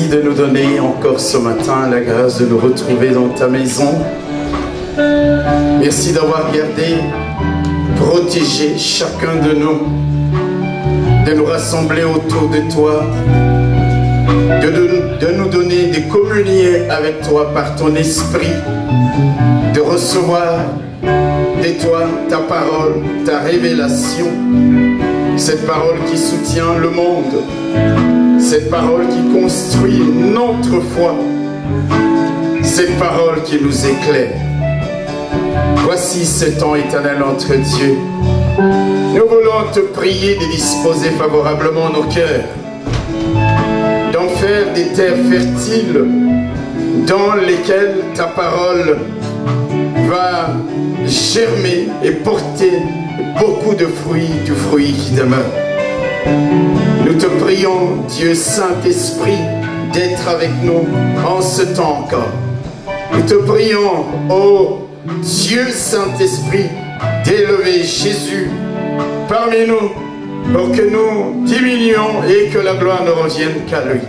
Merci de nous donner encore ce matin la grâce de nous retrouver dans ta maison. Merci d'avoir gardé, protégé chacun de nous rassembler autour de toi, de nous donner, de communier avec toi par ton esprit, de recevoir de toi ta parole, ta révélation, cette parole qui soutient le monde, cette parole qui construit notre foi, cette parole qui nous éclaire. Voici ce temps éternel entre Dieu. Nous voulons te prier de disposer favorablement nos cœurs, d'en faire des terres fertiles dans lesquelles ta parole va germer et porter beaucoup de fruits, du fruit qui demeure. Nous te prions, Dieu Saint-Esprit, d'être avec nous en ce temps encore. Nous te prions, ô Dieu Saint-Esprit, d'élever Jésus parmi nous pour que nous diminuions et que la gloire ne revienne qu'à lui.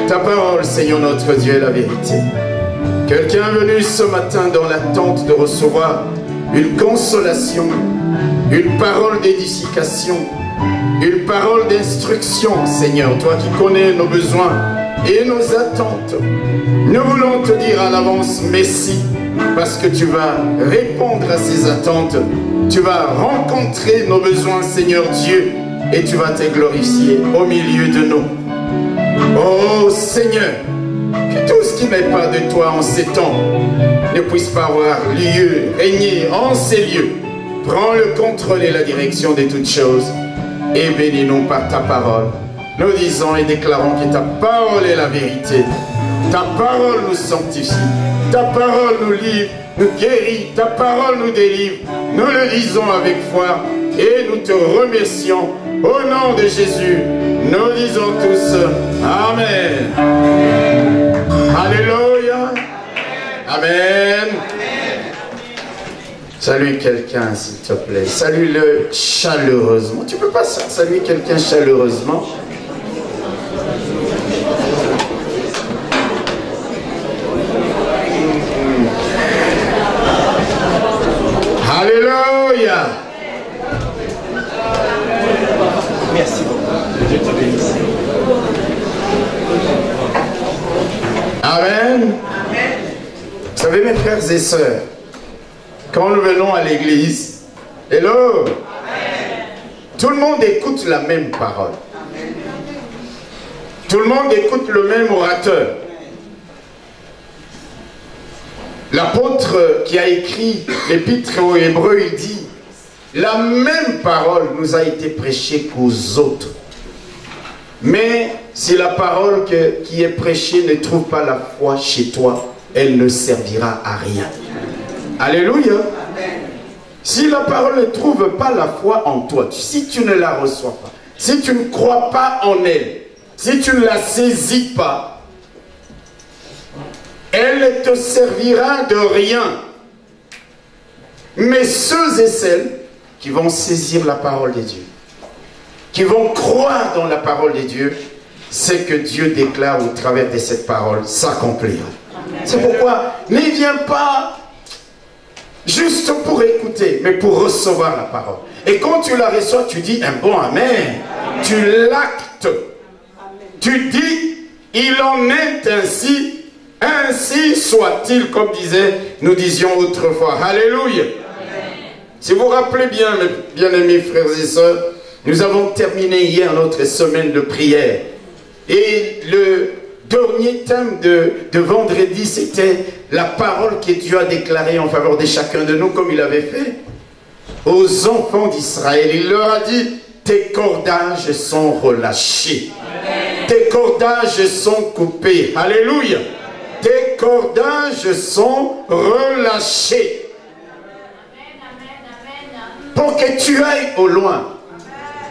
Ta parole, Seigneur notre Dieu, est la vérité. Quelqu'un est venu ce matin dans l'attente de recevoir une consolation, une parole d'édification, une parole d'instruction, Seigneur, toi qui connais nos besoins et nos attentes. Nous voulons te dire à l'avance merci, parce que tu vas répondre à ces attentes, tu vas rencontrer nos besoins, Seigneur Dieu, et tu vas te glorifier au milieu de nous. Oh Seigneur, que tout ce qui n'est pas de toi en ces temps ne puisse pas avoir lieu, régner en ces lieux. Prends le contrôle et la direction de toutes choses et bénis-nous par ta parole. Nous disons et déclarons que ta parole est la vérité. Ta parole nous sanctifie. Ta parole nous livre, nous guérit. Ta parole nous délivre. Nous le disons avec foi et nous te remercions. Au nom de Jésus, nous disons tous Amen. Alléluia. Amen. Salue quelqu'un, s'il te plaît. Salue-le chaleureusement. Tu peux pas saluer quelqu'un chaleureusement? Alléluia. Merci beaucoup. Dieu te bénisse. Amen. Vous savez, mes frères et sœurs, quand nous venons à l'église, hello, tout le monde écoute la même parole. Tout le monde écoute le même orateur. L'apôtre qui a écrit l'épître aux Hébreux, il dit, la même parole nous a été prêchée qu'aux autres. Mais si la parole qui est prêchée ne trouve pas la foi chez toi, elle ne servira à rien. Alléluia. Si la parole ne trouve pas la foi en toi, si tu ne la reçois pas, si tu ne crois pas en elle, si tu ne la saisis pas, elle ne te servira de rien. Mais ceux et celles qui vont saisir la parole de Dieu, qui vont croire dans la parole de Dieu, c'est que Dieu déclare au travers de cette parole s'accomplira. C'est pourquoi ne viens pas juste pour écouter, mais pour recevoir la parole. Et quand tu la reçois, tu dis un bon amen. Tu l'actes. Tu dis, il en est ainsi, ainsi soit-il, comme nous disions autrefois. Alléluia. Si vous vous rappelez bien, mes bien-aimés frères et sœurs, nous avons terminé hier notre semaine de prière. Et le dernier thème de vendredi, c'était la parole que Dieu a déclarée en faveur de chacun de nous, comme il avait fait aux enfants d'Israël. Il leur a dit, tes cordages sont relâchés. Amen. Tes cordages sont coupés. Alléluia. Tes cordages sont relâchés. Pour que tu ailles au loin.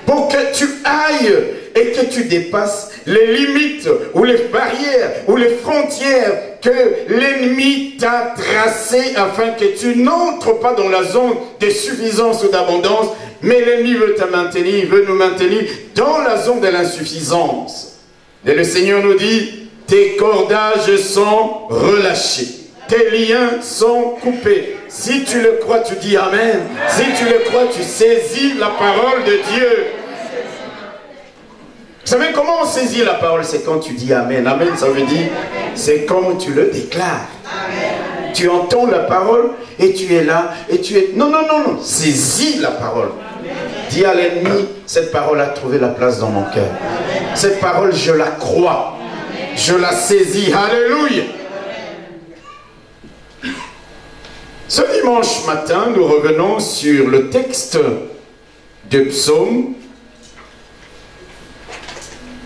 Pour que tu ailles et que tu dépasses les limites ou les barrières ou les frontières que l'ennemi t'a tracées afin que tu n'entres pas dans la zone de suffisance ou d'abondance, mais l'ennemi veut te maintenir, il veut nous maintenir dans la zone de l'insuffisance. Et le Seigneur nous dit, tes cordages sont relâchés. Tes liens sont coupés. Si tu le crois, tu dis Amen. Si tu le crois, tu saisis la parole de Dieu. Vous savez comment on saisit la parole? C'est quand tu dis Amen. Amen, ça veut dire, c'est comme tu le déclares. Amen. Tu entends la parole et tu es là et tu es... Non, non, non, non. Saisis la parole. Amen. Dis à l'ennemi, cette parole a trouvé la place dans mon cœur. Amen. Cette parole, je la crois. Amen. Je la saisis. Alléluia. Ce dimanche matin, nous revenons sur le texte de Psaume.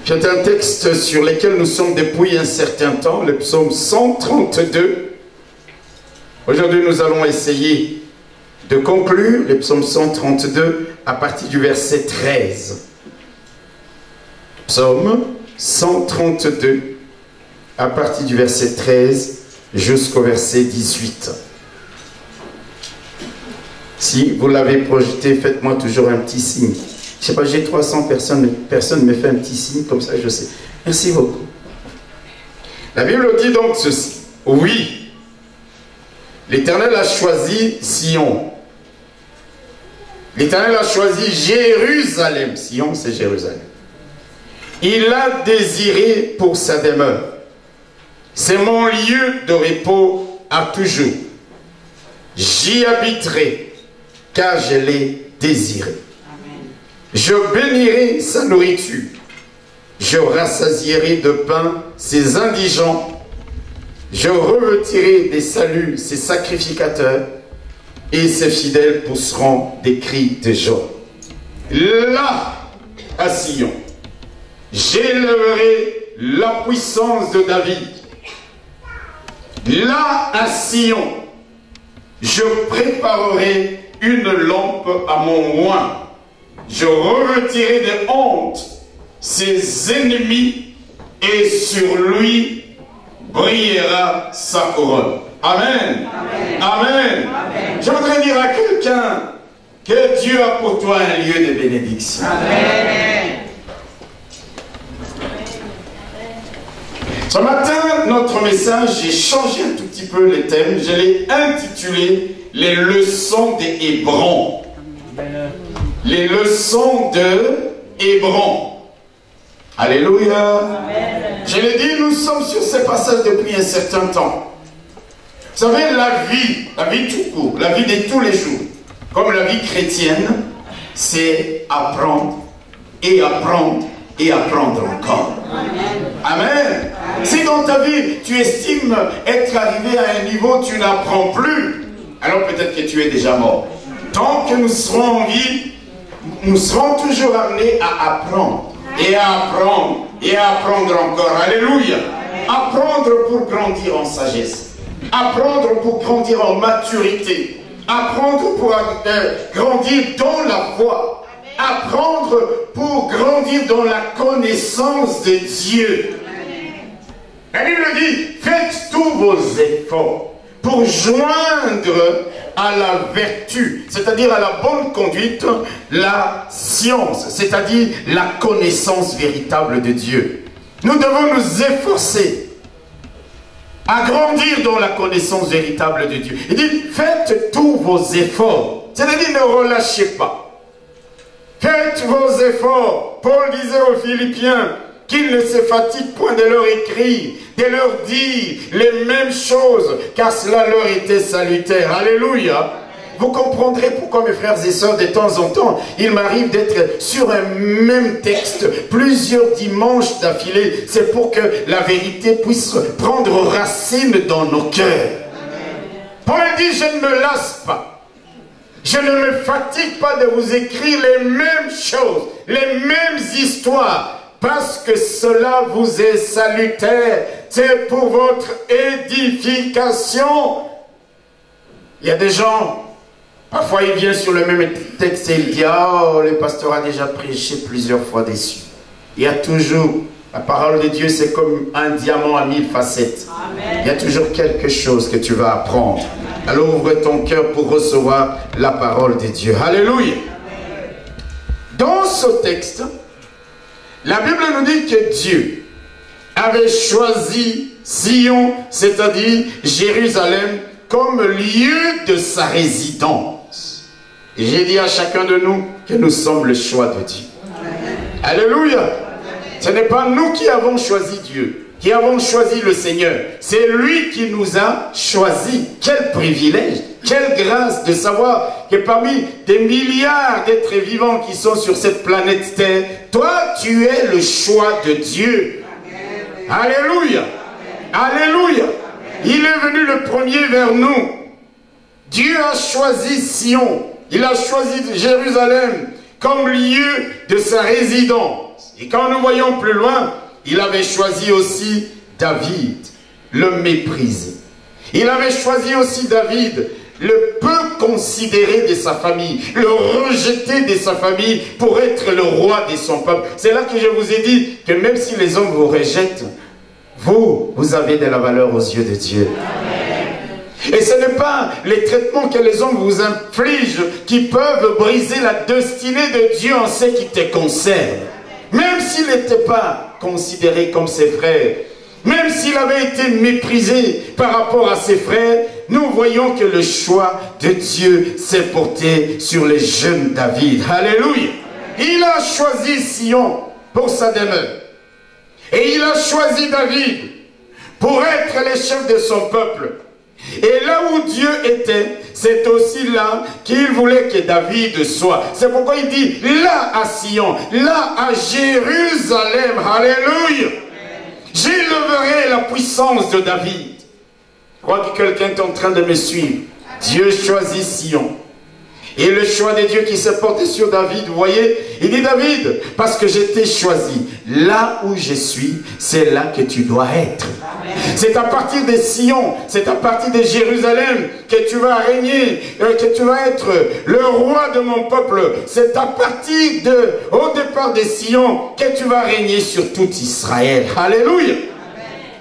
C'est un texte sur lequel nous sommes depuis un certain temps, le psaume 132. Aujourd'hui, nous allons essayer de conclure le psaume 132 à partir du verset 13. Psaume 132 à partir du verset 13 jusqu'au verset 18. Si vous l'avez projeté, faites-moi toujours un petit signe. Je ne sais pas, j'ai 300 personnes, mais personne ne me fait un petit signe, comme ça je sais. Merci beaucoup. La Bible dit donc ceci. Oui, l'Éternel a choisi Sion. L'Éternel a choisi Jérusalem. Sion, c'est Jérusalem. Il l'a désiré pour sa demeure. C'est mon lieu de repos à toujours. J'y habiterai, car je l'ai désiré. Je bénirai sa nourriture. Je rassasierai de pain ses indigents. Je revêtirai des saluts ses sacrificateurs. Et ses fidèles pousseront des cris de joie. Là, à Sion, j'élèverai la puissance de David. Là, à Sion, je préparerai une lampe à mon oint. Je revêtirai de honte ses ennemis et sur lui brillera sa couronne. Amen. Amen. Amen. Amen. Je voudrais dire à quelqu'un que Dieu a pour toi un lieu de bénédiction. Amen. Ce matin, notre message, j'ai changé un tout petit peu le thème. Je l'ai intitulé « Les leçons des Hébrons ». Les leçons de Hébron. Alléluia. Amen. Je l'ai dit, nous sommes sur ces passages depuis un certain temps. Vous savez, la vie tout court, la vie de tous les jours, comme la vie chrétienne, c'est apprendre et apprendre et apprendre encore. Amen. Amen. Si dans ta vie, tu estimes être arrivé à un niveau où tu n'apprends plus, alors peut-être que tu es déjà mort. Tant que nous serons en vie, nous serons toujours amenés à apprendre et à apprendre et à apprendre encore. Alléluia. Apprendre pour grandir en sagesse. Apprendre pour grandir en maturité. Apprendre pour grandir dans la foi. Apprendre pour grandir dans la connaissance de Dieu. La Bible dit, faites tous vos efforts pour joindre à la vertu, c'est-à-dire à la bonne conduite, la science, c'est-à-dire la connaissance véritable de Dieu. Nous devons nous efforcer à grandir dans la connaissance véritable de Dieu. Il dit, faites tous vos efforts, c'est-à-dire ne relâchez pas. Faites vos efforts. Paul disait aux Philippiens qu'ils ne se fatiguent point de leur écrire, de leur dire les mêmes choses, car cela leur était salutaire. Alléluia. Vous comprendrez pourquoi, mes frères et sœurs, de temps en temps, il m'arrive d'être sur un même texte plusieurs dimanches d'affilée. C'est pour que la vérité puisse prendre racine dans nos cœurs. Paul dit, je ne me lasse pas. Je ne me fatigue pas de vous écrire les mêmes choses, les mêmes histoires, parce que cela vous est salutaire. C'est pour votre édification. Il y a des gens, parfois il vient sur le même texte et il dit, oh, le pasteur a déjà prêché plusieurs fois dessus. Il y a toujours, la parole de Dieu c'est comme un diamant à 1000 facettes. Amen. Il y a toujours quelque chose que tu vas apprendre. Alors ouvre ton cœur pour recevoir la parole de Dieu. Alléluia. Dans ce texte, la Bible nous dit que Dieu avait choisi Sion, c'est-à-dire Jérusalem, comme lieu de sa résidence. Et j'ai dit à chacun de nous que nous sommes le choix de Dieu. Alléluia. Ce n'est pas nous qui avons choisi Dieu, qui avons choisi le Seigneur. C'est lui qui nous a choisis. Quel privilège, quelle grâce de savoir que parmi des milliards d'êtres vivants qui sont sur cette planète Terre, toi, tu es le choix de Dieu. Alléluia. Alléluia. Il est venu le premier vers nous. Dieu a choisi Sion. Il a choisi Jérusalem comme lieu de sa résidence. Et quand nous voyons plus loin, il avait choisi aussi David, le méprisé. Il avait choisi aussi David, le peu considéré de sa famille, le rejeté de sa famille pour être le roi de son peuple. C'est là que je vous ai dit que même si les hommes vous rejettent, vous avez de la valeur aux yeux de Dieu. Et ce n'est pas les traitements que les hommes vous infligent qui peuvent briser la destinée de Dieu en ce qui te concerne. Même s'il n'était pas considéré comme ses frères, même s'il avait été méprisé par rapport à ses frères, nous voyons que le choix de Dieu s'est porté sur les jeunes David. Alléluia. Il a choisi Sion pour sa demeure. Et il a choisi David pour être le chef de son peuple. Et là où Dieu était, c'est aussi là qu'il voulait que David soit. C'est pourquoi il dit, là à Sion, là à Jérusalem, alléluia, j'éleverai la puissance de David. Je crois que quelqu'un est en train de me suivre. Dieu choisit Sion. Et le choix de Dieu qui s'est porté sur David, vous voyez, il dit David, parce que je t'ai choisi, là où je suis, c'est là que tu dois être. C'est à partir de Sion, c'est à partir de Jérusalem que tu vas régner, que tu vas être le roi de mon peuple. C'est à partir au départ de Sion que tu vas régner sur tout Israël. Alléluia.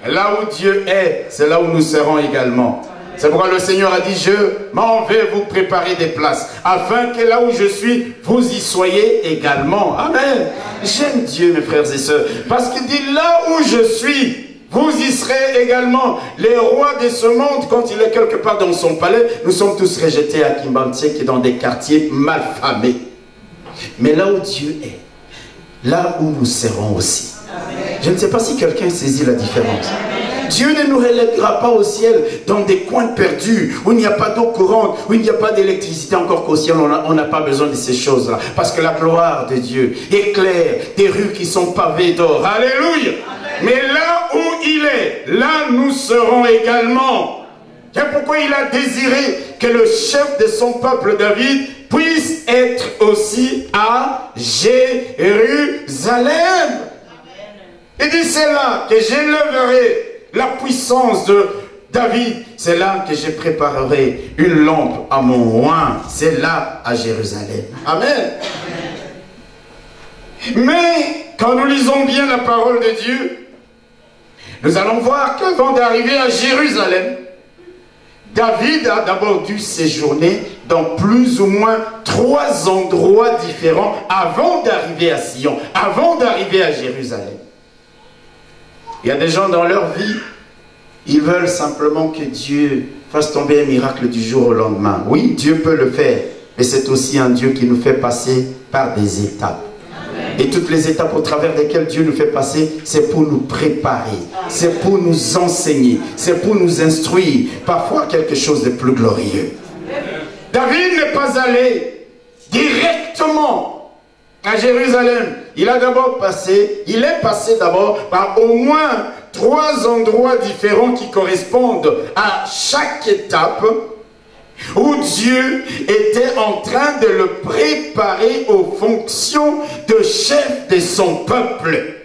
Là où Dieu est, c'est là où nous serons également. C'est pourquoi le Seigneur a dit, je m'en vais vous préparer des places, afin que là où je suis, vous y soyez également. Amen. J'aime Dieu, mes frères et sœurs, parce qu'il dit, là où je suis, vous y serez également. Les rois de ce monde, quand il est quelque part dans son palais, nous sommes tous rejetés à Kimbanti, qui est dans des quartiers mal famés. Mais là où Dieu est, là où nous serons aussi. Je ne sais pas si quelqu'un saisit la différence. Dieu ne nous relèguera pas au ciel dans des coins perdus où il n'y a pas d'eau courante, où il n'y a pas d'électricité. Encore qu'au ciel, on n'a pas besoin de ces choses-là. Parce que la gloire de Dieu éclaire des rues qui sont pavées d'or. Alléluia. Mais là où il est, là nous serons également. C'est pourquoi il a désiré que le chef de son peuple David puisse être aussi à Jérusalem. Il dit, c'est là que j'élèverai la puissance de David. C'est là que je préparerai une lampe à mon oint. C'est là à Jérusalem. Amen. Mais quand nous lisons bien la parole de Dieu, nous allons voir qu'avant d'arriver à Jérusalem, David a d'abord dû séjourner dans plus ou moins 3 endroits différents avant d'arriver à Sion, avant d'arriver à Jérusalem. Il y a des gens dans leur vie, ils veulent simplement que Dieu fasse tomber un miracle du jour au lendemain. Oui, Dieu peut le faire, mais c'est aussi un Dieu qui nous fait passer par des étapes. Et toutes les étapes au travers desquelles Dieu nous fait passer, c'est pour nous préparer, c'est pour nous enseigner, c'est pour nous instruire, parfois quelque chose de plus glorieux. David n'est pas allé directement à Jérusalem. Il est passé d'abord par au moins 3 endroits différents qui correspondent à chaque étape où Dieu était en train de le préparer aux fonctions de chef de son peuple.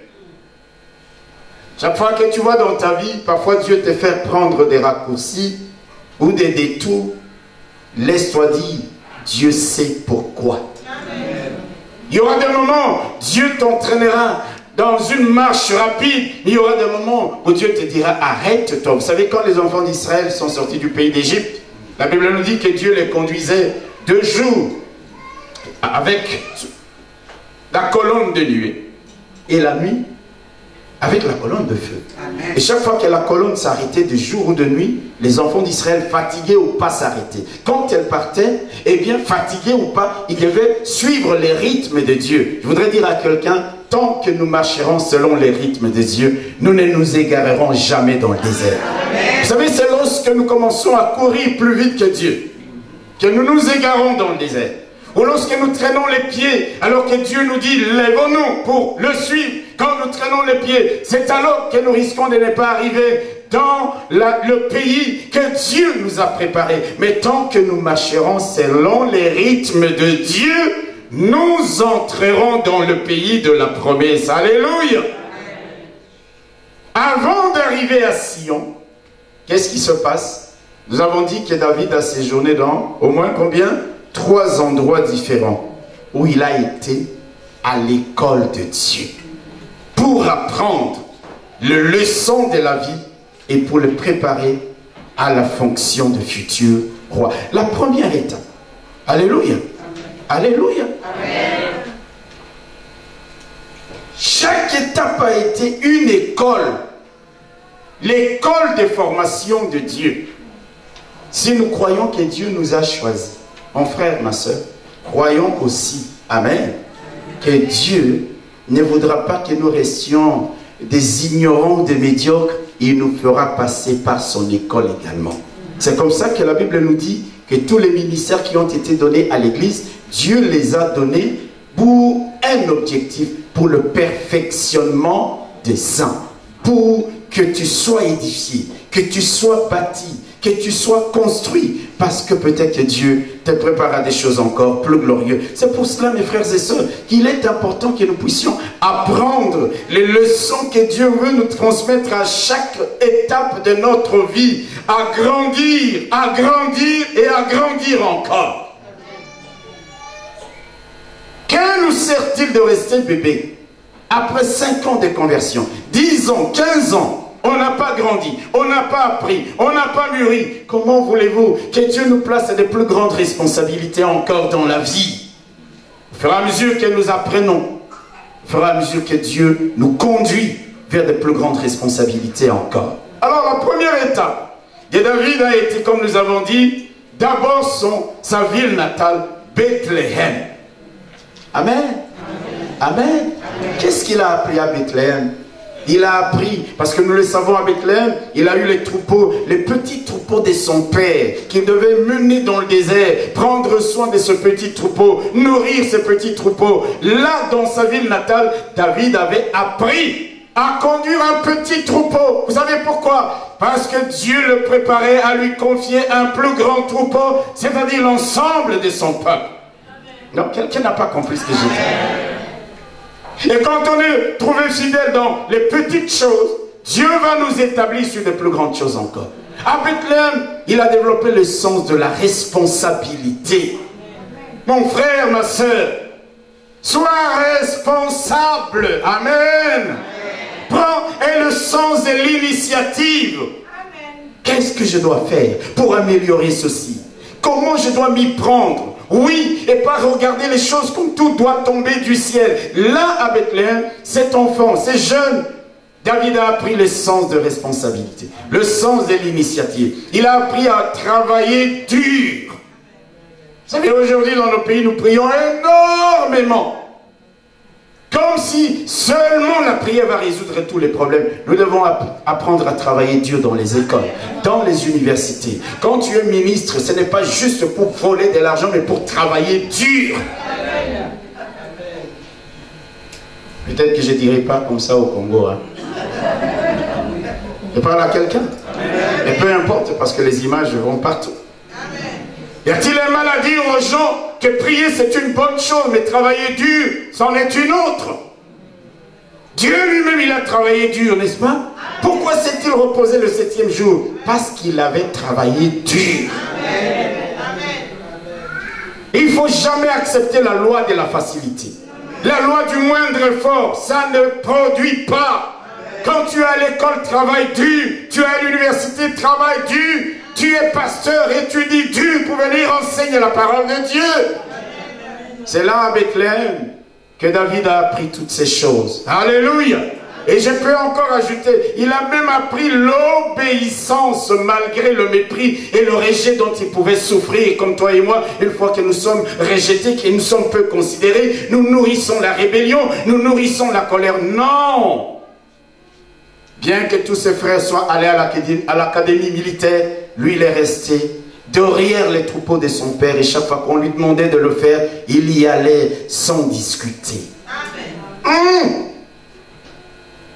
Chaque fois que tu vois dans ta vie, parfois Dieu te fait prendre des raccourcis ou des détours. Laisse-toi dire, Dieu sait pourquoi. Il y aura des moments, Dieu t'entraînera dans une marche rapide. Il y aura des moments où Dieu te dira, arrête-toi. Vous savez, quand les enfants d'Israël sont sortis du pays d'Égypte, la Bible nous dit que Dieu les conduisait 2 jours avec la colonne de nuée. Et la nuit, avec la colonne de feu. Amen. Et chaque fois que la colonne s'arrêtait de jour ou de nuit, les enfants d'Israël, fatigués ou pas, s'arrêtaient. Quand elle partait, eh bien, fatigués ou pas, ils devaient suivre les rythmes de Dieu. Je voudrais dire à quelqu'un, tant que nous marcherons selon les rythmes de Dieu, nous ne nous égarerons jamais dans le désert. Amen. Vous savez, c'est lorsque nous commençons à courir plus vite que Dieu, que nous nous égarons dans le désert. Ou lorsque nous traînons les pieds, alors que Dieu nous dit, lèvons-nous pour le suivre. Quand nous traînons les pieds, c'est alors que nous risquons de ne pas arriver dans le pays que Dieu nous a préparé. Mais tant que nous marcherons selon les rythmes de Dieu, nous entrerons dans le pays de la promesse. Alléluia. Avant d'arriver à Sion, qu'est-ce qui se passe? Nous avons dit que David a séjourné dans au moins combien? 3 endroits différents où il a été à l'école de Dieu pour apprendre les leçons de la vie et pour le préparer à la fonction de futur roi. La première étape. Alléluia. Alléluia. Amen. Chaque étape a été une école. L'école de formation de Dieu. Si nous croyons que Dieu nous a choisis, mon frère, ma soeur, croyons aussi, amen, que Dieu ne voudra pas que nous restions des ignorants, des médiocres, il nous fera passer par son école également. C'est comme ça que la Bible nous dit que tous les ministères qui ont été donnés à l'Église, Dieu les a donnés pour un objectif, pour le perfectionnement des saints, pour que tu sois édifié, que tu sois bâti, que tu sois construit, parce que peut-être que Dieu te prépare à des choses encore plus glorieuses. C'est pour cela, mes frères et sœurs, qu'il est important que nous puissions apprendre les leçons que Dieu veut nous transmettre à chaque étape de notre vie, à grandir et à grandir encore. Que nous sert-il de rester bébé après 5 ans de conversion, 10 ans, 15 ans? On n'a pas grandi, on n'a pas appris, on n'a pas mûri. Comment voulez-vous que Dieu nous place à de plus grandes responsabilités encore dans la vie? Au fur et à mesure que nous apprenons, au fur et à mesure que Dieu nous conduit vers de plus grandes responsabilités encore. Alors la première étape de David a été, comme nous avons dit, d'abord sa ville natale, Bethléem. Amen. Amen. Amen. Qu'est-ce qu'il a appris à Bethléem? Il a appris, parce que nous le savons à Bethléem, il a eu les troupeaux, les petits troupeaux de son père, qu'il devait mener dans le désert, prendre soin de ce petit troupeau, nourrir ce petit troupeau. Là, dans sa ville natale, David avait appris à conduire un petit troupeau. Vous savez pourquoi? Parce que Dieu le préparait à lui confier un plus grand troupeau, c'est-à-dire l'ensemble de son peuple. Non, quelqu'un n'a pas compris ce que j'ai dit. Et quand on est trouvé fidèle dans les petites choses, Dieu va nous établir sur de plus grandes choses encore. À Bethléem, il a développé le sens de la responsabilité. Mon frère, ma soeur, sois responsable. Amen. Prends le sens de l'initiative. Qu'est-ce que je dois faire pour améliorer ceci? Comment je dois m'y prendre? Oui, et pas regarder les choses comme tout doit tomber du ciel. Là, à Bethléem, cet enfant, ces jeunes, David a appris le sens de responsabilité, le sens de l'initiative. Il a appris à travailler dur. Vous savez, aujourd'hui, dans nos pays, nous prions énormément. Comme si seulement la prière va résoudre tous les problèmes. Nous devons apprendre à travailler dur dans les écoles, dans les universités. Quand tu es ministre, ce n'est pas juste pour voler de l'argent, mais pour travailler dur. Peut-être que je ne dirai pas comme ça au Congo. Hein. Je parle à quelqu'un. Mais peu importe, parce que les images vont partout. Y a-t-il une maladie aux gens que prier c'est une bonne chose, mais travailler dur, c'en est une autre? Dieu lui-même, il a travaillé dur, n'est-ce pas? Pourquoi s'est-il reposé le 7e jour? Parce qu'il avait travaillé dur. Il ne faut jamais accepter la loi de la facilité. La loi du moindre effort, ça ne produit pas. Quand tu es à l'école, travaille dur. Tu es à l'université, travaille dur. Tu es pasteur, étudie dur pour venir enseigner la parole de Dieu. C'est là à Bethléem que David a appris toutes ces choses. Alléluia. Et je peux encore ajouter, il a même appris l'obéissance malgré le mépris et le rejet dont il pouvait souffrir. Comme toi et moi, une fois que nous sommes rejetés, que nous sommes peu considérés, nous nourrissons la rébellion, nous nourrissons la colère. Non! Bien que tous ses frères soient allés à l'académie militaire, lui il est resté derrière les troupeaux de son père. Et chaque fois qu'on lui demandait de le faire, il y allait sans discuter.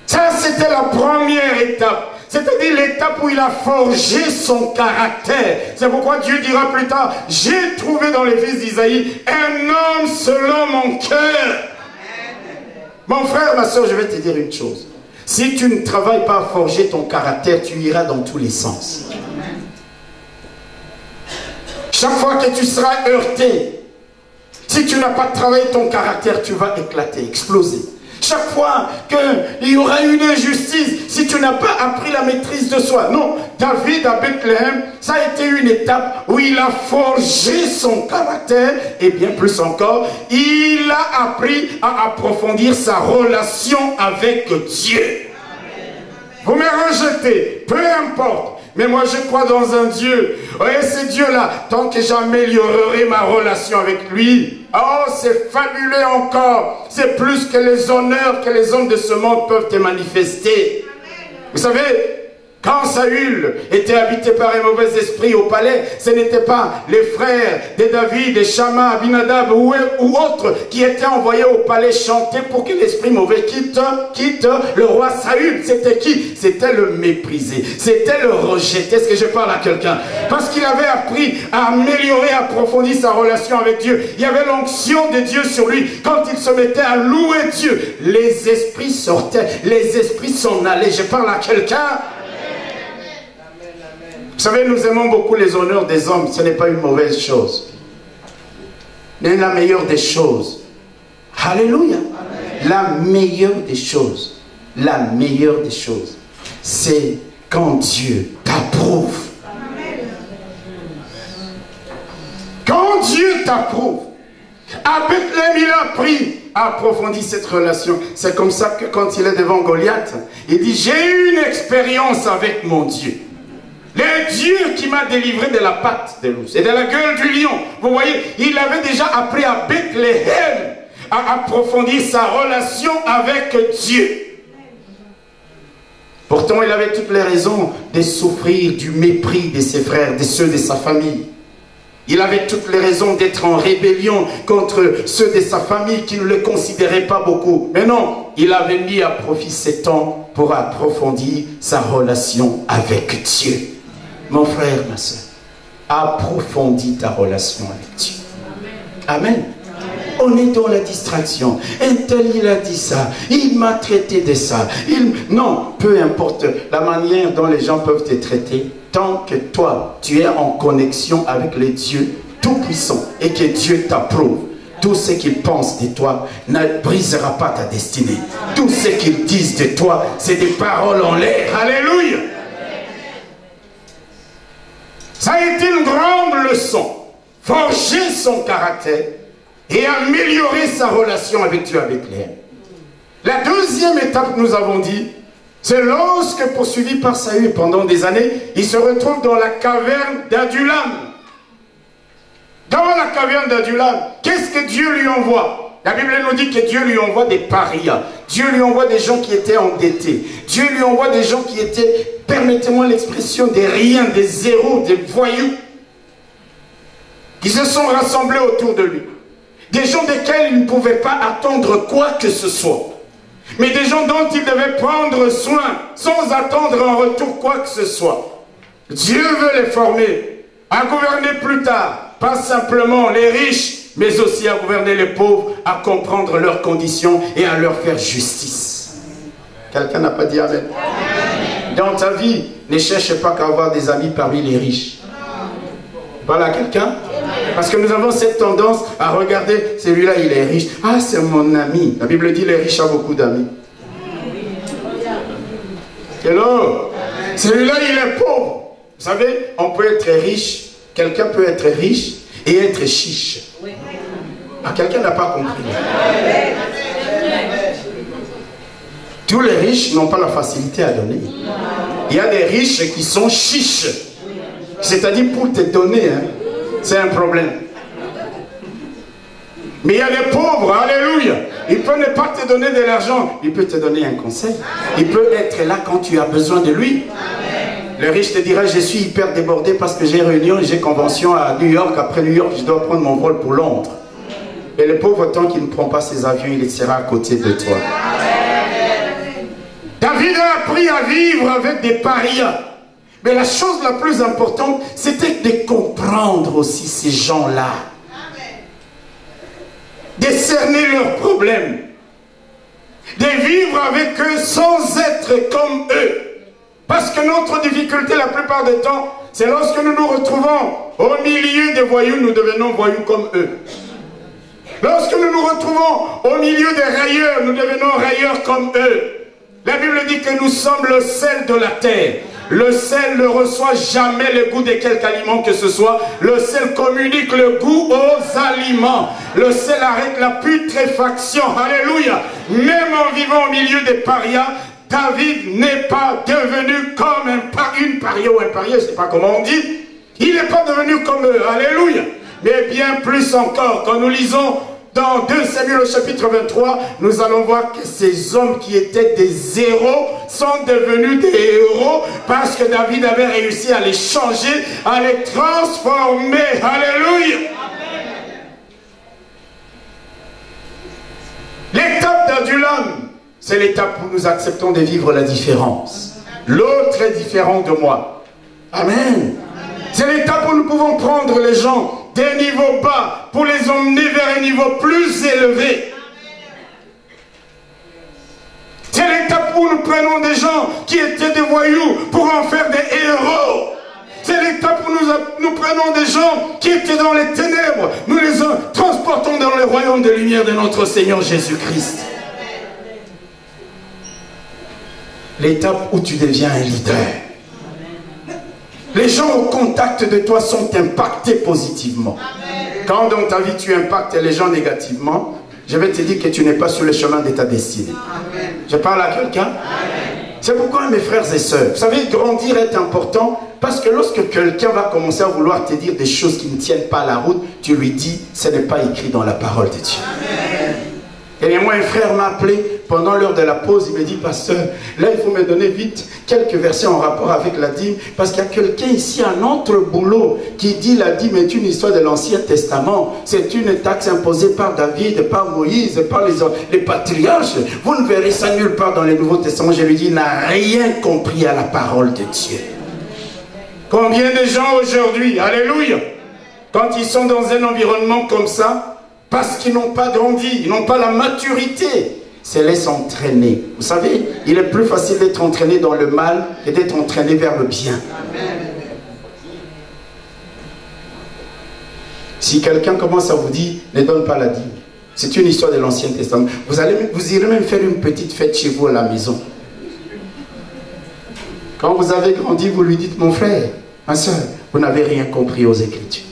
Ça, c'était la première étape. C'est-à-dire l'étape où il a forgé son caractère. C'est pourquoi Dieu dira plus tard, j'ai trouvé dans les fils d'Isaïe un homme selon mon cœur. Mon frère, ma soeur, je vais te dire une chose. Si tu ne travailles pas à forger ton caractère, tu iras dans tous les sens. Chaque fois que tu seras heurté, si tu n'as pas travaillé ton caractère, tu vas éclater, exploser. Chaque fois qu'il y aura une injustice, si tu n'as pas appris la maîtrise de soi. Non, David à Bethléem, ça a été une étape où il a forgé son caractère, et bien plus encore, il a appris à approfondir sa relation avec Dieu. Vous me rejetez, peu importe. Mais moi je crois dans un Dieu. Et ce Dieu-là, tant que j'améliorerai ma relation avec lui, oh c'est fabuleux encore. C'est plus que les honneurs que les hommes de ce monde peuvent te manifester. Vous savez, quand Saül était habité par un mauvais esprit au palais, ce n'étaient pas les frères de David, de Shama, Abinadab ou autres qui étaient envoyés au palais chanter pour que l'esprit mauvais quitte le roi Saül. C'était qui? C'était le méprisé, c'était le rejeté. Est-ce que je parle à quelqu'un? Parce qu'il avait appris à améliorer, à approfondir sa relation avec Dieu. Il y avait l'onction de Dieu sur lui. Quand il se mettait à louer Dieu, les esprits sortaient, les esprits s'en allaient. Je parle à quelqu'un? Vous savez, nous aimons beaucoup les honneurs des hommes. Ce n'est pas une mauvaise chose. Mais la meilleure des choses. Alléluia. La meilleure des choses. La meilleure des choses. C'est quand Dieu t'approuve. Quand Dieu t'approuve. À Bethléem, il a appris à approfondir cette relation. C'est comme ça que quand il est devant Goliath, il dit, j'ai eu une expérience avec mon Dieu. Le Dieu qui m'a délivré de la patte de l'ours et de la gueule du lion. Vous voyez, il avait déjà appris à Bethléem à approfondir sa relation avec Dieu. Pourtant, il avait toutes les raisons de souffrir du mépris de ses frères, de ceux de sa famille. Il avait toutes les raisons d'être en rébellion contre ceux de sa famille qui ne le considéraient pas beaucoup. Mais non, il avait mis à profit ces temps pour approfondir sa relation avec Dieu. Mon frère, ma soeur, approfondis ta relation avec Dieu. Amen. On est dans la distraction. Un tel, il a dit ça. Il m'a traité de ça. Non, peu importe la manière dont les gens peuvent te traiter. Tant que toi, tu es en connexion avec le Dieu Tout-Puissant et que Dieu t'approuve, tout ce qu'ils pensent de toi ne brisera pas ta destinée. Tout ce qu'ils disent de toi, c'est des paroles en l'air. Alléluia. Ça a été une grande leçon. Forger son caractère et améliorer sa relation avec Dieu, avec Bethléem. La deuxième étape, nous avons dit, c'est lorsque, poursuivi par Saül pendant des années, il se retrouve dans la caverne d'Adulam. Dans la caverne d'Adulam, qu'est-ce que Dieu lui envoie? La Bible nous dit que Dieu lui envoie des parias. Dieu lui envoie des gens qui étaient endettés. Dieu lui envoie des gens qui étaient, permettez-moi l'expression, des riens, des zéros, des voyous, qui se sont rassemblés autour de lui. Des gens desquels il ne pouvait pas attendre quoi que ce soit. Mais des gens dont il devait prendre soin, sans attendre en retour quoi que ce soit. Dieu veut les former à gouverner plus tard, pas simplement les riches, mais aussi à gouverner les pauvres, à comprendre leurs conditions et à leur faire justice. Quelqu'un n'a pas dit amen? Dans ta vie, ne cherche pas qu'à avoir des amis parmi les riches. Voilà quelqu'un? Parce que nous avons cette tendance à regarder, celui-là il est riche. Ah, c'est mon ami. La Bible dit les riches ont beaucoup d'amis. Hello? Celui-là il est pauvre. Vous savez, on peut être riche. Quelqu'un peut être riche et être chiche. Ah, quelqu'un n'a pas compris. Tous les riches n'ont pas la facilité à donner. Il y a des riches qui sont chiches. C'est-à-dire pour te donner, hein, c'est un problème. Mais il y a des pauvres, alléluia. Il peut ne pas te donner de l'argent, il peut te donner un conseil. Il peut être là quand tu as besoin de lui. Le riche te dira, je suis hyper débordé parce que j'ai réunion, j'ai convention à New York. Après New York, je dois prendre mon vol pour Londres. Et le pauvre, tant qu'il ne prend pas ses avions, il sera à côté de toi. David a appris à vivre avec des parias. Mais la chose la plus importante, c'était de comprendre aussi ces gens-là. De cerner leurs problèmes. De vivre avec eux sans être comme eux. Parce que notre difficulté la plupart du temps, c'est lorsque nous nous retrouvons au milieu des voyous, nous devenons voyous comme eux. Lorsque nous nous retrouvons au milieu des railleurs, nous devenons railleurs comme eux. La Bible dit que nous sommes le sel de la terre. Le sel ne reçoit jamais le goût de quelque aliment que ce soit. Le sel communique le goût aux aliments. Le sel arrête la putréfaction. Alléluia. Même en vivant au milieu des parias, David n'est pas devenu comme une paria ou un paria, je ne sais pas comment on dit. Il n'est pas devenu comme eux. Alléluia. Mais bien plus encore, quand nous lisons dans 2 Samuel au chapitre 23, nous allons voir que ces hommes qui étaient des héros sont devenus des héros parce que David avait réussi à les changer, à les transformer. Alléluia. L'étape d'Adulam, c'est l'étape où nous acceptons de vivre la différence. L'autre est différent de moi. Amen. C'est l'étape où nous pouvons prendre les gens des niveaux bas pour les emmener vers un niveau plus élevé. C'est l'étape où nous prenons des gens qui étaient des voyous pour en faire des héros. C'est l'étape où nous prenons des gens qui étaient dans les ténèbres. Nous les transportons dans le royaume de lumière de notre Seigneur Jésus-Christ. L'étape où tu deviens un leader. Les gens au contact de toi sont impactés positivement. Quand dans ta vie tu impactes les gens négativement, je vais te dire que tu n'es pas sur le chemin de ta destinée. Je parle à quelqu'un. C'est pourquoi mes frères et sœurs, vous savez, grandir est important parce que lorsque quelqu'un va commencer à vouloir te dire des choses qui ne tiennent pas la route, tu lui dis, ce n'est pas écrit dans la parole de Dieu. Et moi, un frère m'a appelé pendant l'heure de la pause, il me dit, pasteur, là il faut me donner vite quelques versets en rapport avec la dîme, parce qu'il y a quelqu'un ici, un autre boulot, qui dit la dîme est une histoire de l'Ancien Testament, c'est une taxe imposée par David, par Moïse, par les patriarches, vous ne verrez ça nulle part dans le Nouveau Testament. Je lui dis, il n'a rien compris à la parole de Dieu. Combien de gens aujourd'hui, alléluia, quand ils sont dans un environnement comme ça, parce qu'ils n'ont pas grandi, ils n'ont pas la maturité, se laissent entraîner. Vous savez, il est plus facile d'être entraîné dans le mal que d'être entraîné vers le bien. Si quelqu'un commence à vous dire, ne donne pas la dîme, c'est une histoire de l'Ancien Testament. Vous irez même faire une petite fête chez vous à la maison. Quand vous avez grandi, vous lui dites, mon frère, ma soeur, vous n'avez rien compris aux Écritures.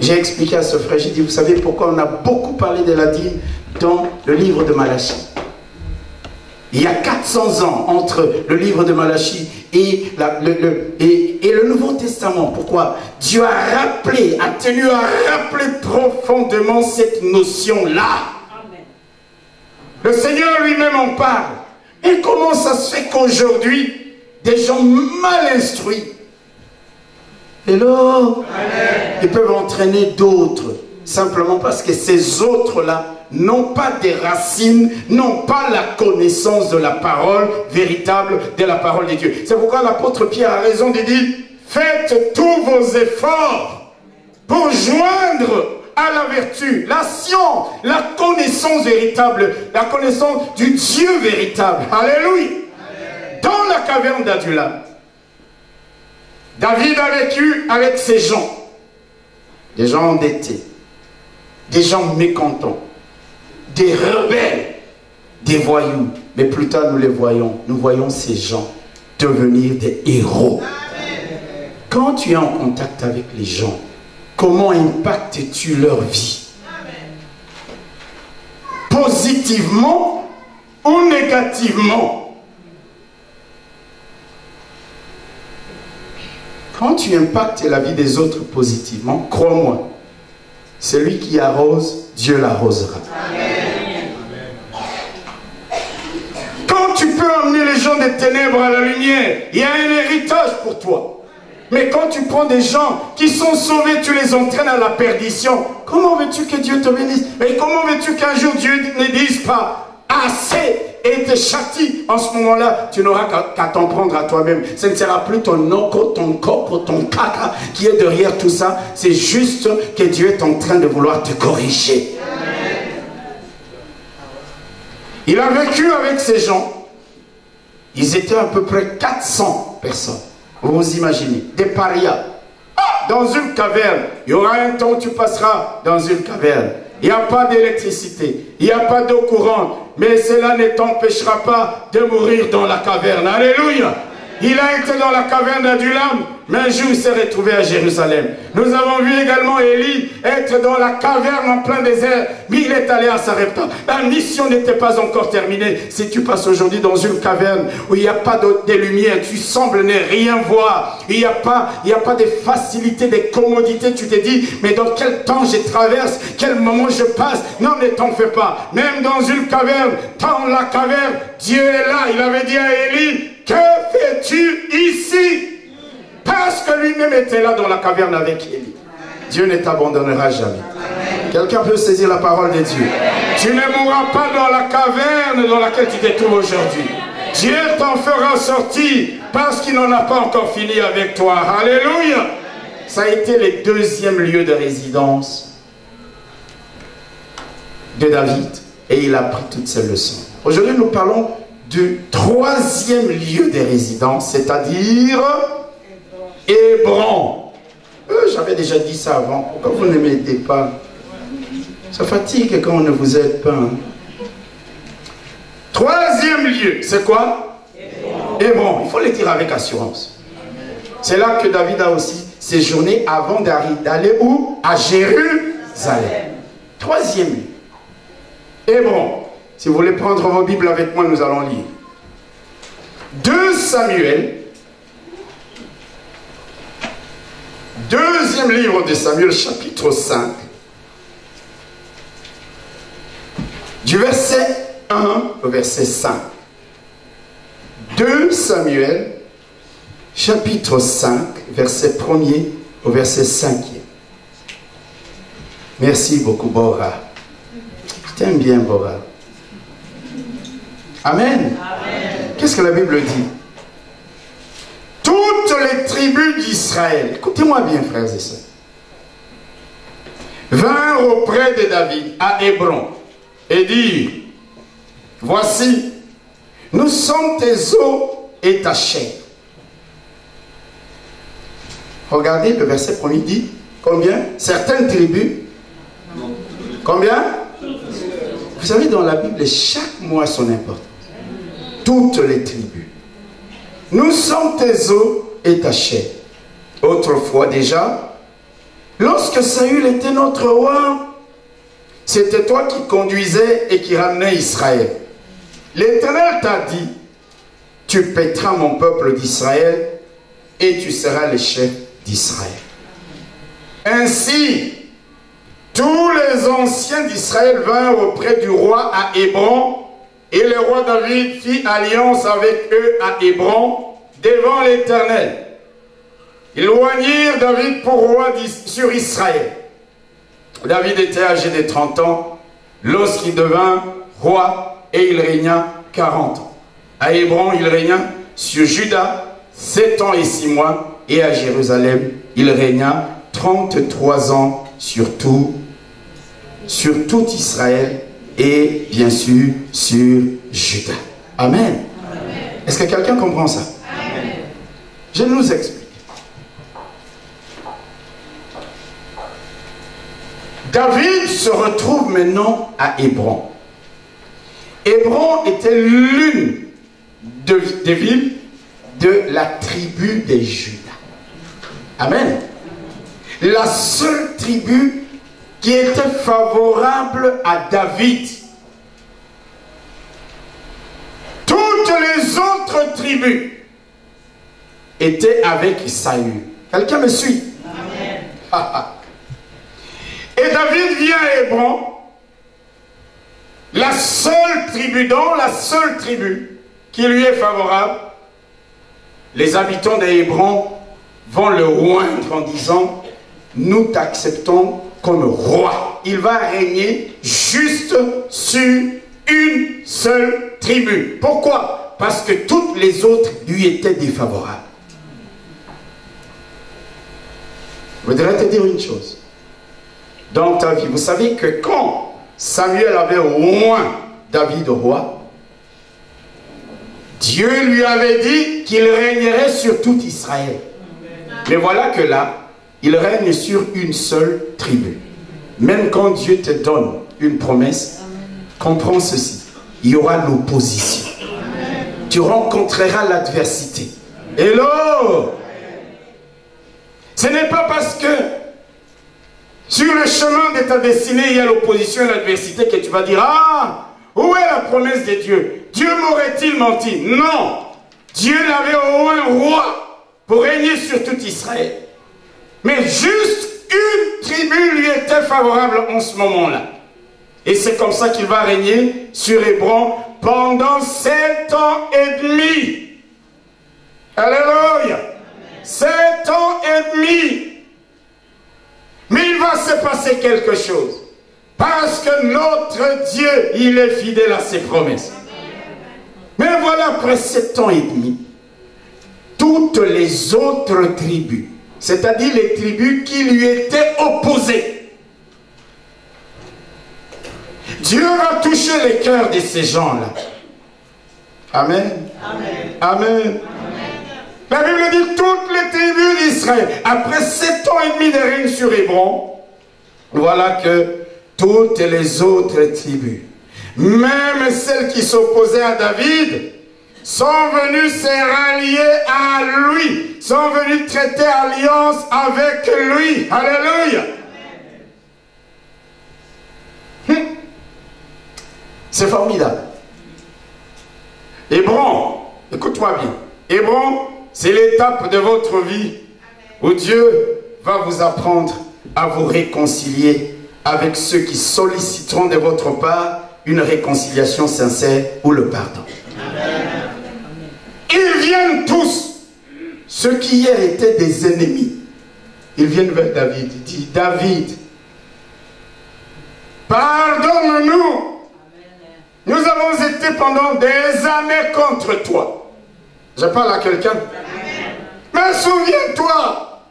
J'ai expliqué à ce frère, j'ai dit, vous savez pourquoi on a beaucoup parlé de la dîme dans le livre de Malachie. Il y a 400 ans entre le livre de Malachie et le Nouveau Testament. Pourquoi? Dieu a tenu à rappeler profondément cette notion-là. Le Seigneur lui-même en parle. Et comment ça se fait qu'aujourd'hui, des gens mal instruits, hello, ils peuvent entraîner d'autres, simplement parce que ces autres-là n'ont pas des racines, n'ont pas la connaissance de la parole véritable, de la parole de Dieu. C'est pourquoi l'apôtre Pierre a raison de dire, faites tous vos efforts pour joindre à la vertu, la science, la connaissance véritable, la connaissance du Dieu véritable. Alléluia. Dans la caverne d'Adulam, David a vécu avec ces gens, des gens endettés, des gens mécontents, des rebelles, des voyous. Mais plus tard nous les voyons, nous voyons ces gens devenir des héros. Quand tu es en contact avec les gens, comment impactes-tu leur vie? Positivement ou ou négativement. Quand tu impactes la vie des autres positivement, crois-moi, celui qui arrose, Dieu l'arrosera. Quand tu peux emmener les gens des ténèbres à la lumière, il y a un héritage pour toi. Mais quand tu prends des gens qui sont sauvés, tu les entraînes à la perdition, comment veux-tu que Dieu te bénisse? Et comment veux-tu qu'un jour Dieu ne dise pas assez et te châtie? En ce moment-là, tu n'auras qu'à t'en prendre à toi-même. Ce ne sera plus ton oncle, ton coq, ton caca qui est derrière tout ça. C'est juste que Dieu est en train de vouloir te corriger. Il a vécu avec ces gens. Ils étaient à peu près 400 personnes. Vous vous imaginez, des parias. Dans une caverne, il y aura un temps où tu passeras dans une caverne. Il n'y a pas d'électricité, il n'y a pas d'eau courante, mais cela ne t'empêchera pas de mourir dans la caverne. Alléluia! Il a été dans la caverne d'Adulam, mais un jour il s'est retrouvé à Jérusalem. Nous avons vu également Élie être dans la caverne en plein désert, mais il est allé à Sarepta. La mission n'était pas encore terminée. Si tu passes aujourd'hui dans une caverne où il n'y a pas de lumière, tu sembles ne rien voir, il n'y a pas de facilité, de commodité, tu te dis, mais dans quel temps je traverse, quel moment je passe? Non, ne t'en fais pas. Même dans une caverne, dans la caverne, Dieu est là. Il avait dit à Élie, que fais-tu ici? Parce que lui-même était là dans la caverne avec Élie. Dieu ne t'abandonnera jamais. Quelqu'un peut saisir la parole de Dieu. Tu ne mourras pas dans la caverne dans laquelle tu te trouves aujourd'hui. Dieu t'en fera sortir parce qu'il n'en a pas encore fini avec toi. Alléluia. Ça a été le deuxième lieu de résidence de David et il a pris toutes ses leçons. Aujourd'hui, nous parlons du troisième lieu de résidence, c'est-à-dire Hébron. J'avais déjà dit ça avant. Pourquoi vous ne m'aidez pas? Ça fatigue quand on ne vous aide pas. Hein? Troisième lieu, c'est quoi? Hébron. Il faut le dire avec assurance. C'est là que David a aussi séjourné avant d'aller où? À Jérusalem. Troisième lieu. Hébron. Si vous voulez prendre vos Bibles avec moi, nous allons lire 2 Samuel, deuxième livre de Samuel, chapitre 5, du verset 1 au verset 5. 2 Samuel, chapitre 5, verset 1er au verset 5e. Merci beaucoup, Bora. Je t'aime bien, Bora. Amen. Qu'est-ce que la Bible dit? Toutes les tribus d'Israël, écoutez-moi bien, frères et sœurs, vinrent auprès de David à Hébron et dirent, voici, nous sommes tes os et ta chair. Regardez, le verset 1er dit, combien? Certaines tribus. Combien? Vous savez, dans la Bible, chaque mot a son importance. Toutes les tribus. Nous sommes tes os et ta chair. Autrefois déjà, lorsque Saül était notre roi, c'était toi qui conduisais et qui ramenais Israël. L'Éternel t'a dit, tu paîtras mon peuple d'Israël et tu seras le chef d'Israël. Ainsi, tous les anciens d'Israël vinrent auprès du roi à Hébron, et le roi David fit alliance avec eux à Hébron devant l'Éternel. Ils oignirent David pour roi sur Israël. David était âgé de 30 ans lorsqu'il devint roi et il régna 40 ans. À Hébron, il régna sur Juda 7 ans et 6 mois et à Jérusalem, il régna 33 ans sur tout Israël et bien sûr sur Juda. Amen. Est-ce que quelqu'un comprend ça? Amen. Je nous explique. David se retrouve maintenant à Hébron. Hébron était l'une des villes de la tribu des Judas. Amen. La seule tribu qui était favorable à David. les autres tribus étaient avec Saül. Quelqu'un me suit? Amen. Et David vient à Hébron, la seule tribu, dont la seule tribu qui lui est favorable. Les habitants d'Hébron vont le oindre en disant: nous t'acceptons comme roi. Il va régner juste sur une seule tribu. Pourquoi? Parce que toutes les autres lui étaient défavorables. Je voudrais te dire une chose. Dans ta vie, vous savez que quand Samuel avait oint David roi, Dieu lui avait dit qu'il régnerait sur tout Israël. Mais voilà que là, il règne sur une seule tribu. Même quand Dieu te donne une promesse, comprends ceci: il y aura l'opposition. Tu rencontreras l'adversité. Hello! Ce n'est pas parce que sur le chemin de ta destinée, il y a l'opposition et l'adversité que tu vas dire: ah, où est la promesse de Dieu? Dieu m'aurait-il menti? Non! Dieu l'avait oint roi pour régner sur tout Israël. Mais juste une tribu lui était favorable en ce moment-là. Et c'est comme ça qu'il va régner sur Hébron pendant 7 ans et demi. Alléluia! 7 ans et demi. Mais il va se passer quelque chose. Parce que notre Dieu, il est fidèle à ses promesses. Mais voilà, après 7 ans et demi, toutes les autres tribus, c'est-à-dire les tribus qui lui étaient opposées, Dieu va toucher les cœurs de ces gens-là. Amen. Amen. Amen. La Bible dit toutes les tribus d'Israël, après 7 ans et demi de règne sur Hébron, voilà que toutes les autres tribus, même celles qui s'opposaient à David, sont venues se rallier à lui, sont venues traiter alliance avec lui. Alléluia. C'est formidable. Hébron, écoute-moi bien. Hébron, c'est l'étape de votre vie où Dieu va vous apprendre à vous réconcilier avec ceux qui solliciteront de votre part une réconciliation sincère ou le pardon. Amen. Ils viennent tous, ceux qui hier étaient des ennemis, ils viennent vers David. Ils disent: David, pardonne-nous. Nous avons été pendant des années contre toi. Je parle à quelqu'un. Mais souviens-toi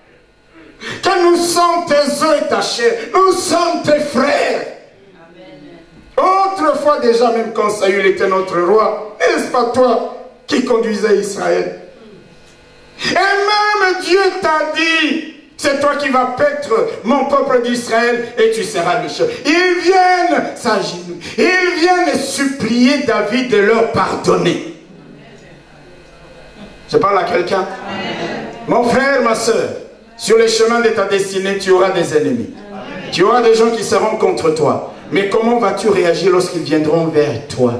que nous sommes tes os et ta chair. Nous sommes tes frères. Autrefois déjà, même quand Saül était notre roi, n'est-ce pas toi qui conduisais Israël? Et même Dieu t'a dit: c'est toi qui vas paître mon peuple d'Israël et tu seras le chef. Ils viennent s'agenouiller, ils viennent supplier David de leur pardonner. Je parle à quelqu'un. Mon frère, ma soeur, sur les chemins de ta destinée, tu auras des ennemis. Tu auras des gens qui seront contre toi. Mais comment vas-tu réagir lorsqu'ils viendront vers toi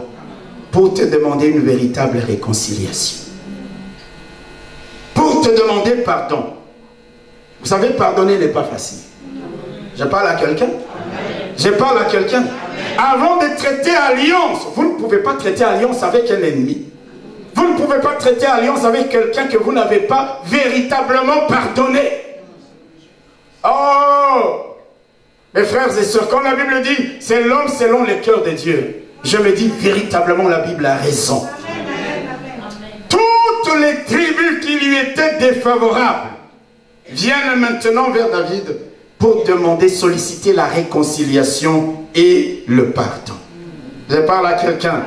pour te demander une véritable réconciliation? Pour te demander pardon. Vous savez, pardonner n'est pas facile. Je parle à quelqu'un. Je parle à quelqu'un. Avant de traiter alliance, vous ne pouvez pas traiter alliance avec un ennemi. Vous ne pouvez pas traiter alliance avec quelqu'un que vous n'avez pas véritablement pardonné. Oh! Mes frères et sœurs, quand la Bible dit c'est l'homme selon les cœurs de Dieu, je me dis véritablement la Bible a raison. Toutes les tribus qui lui étaient défavorables viennent maintenant vers David pour demander, solliciter la réconciliation et le pardon. Je parle à quelqu'un.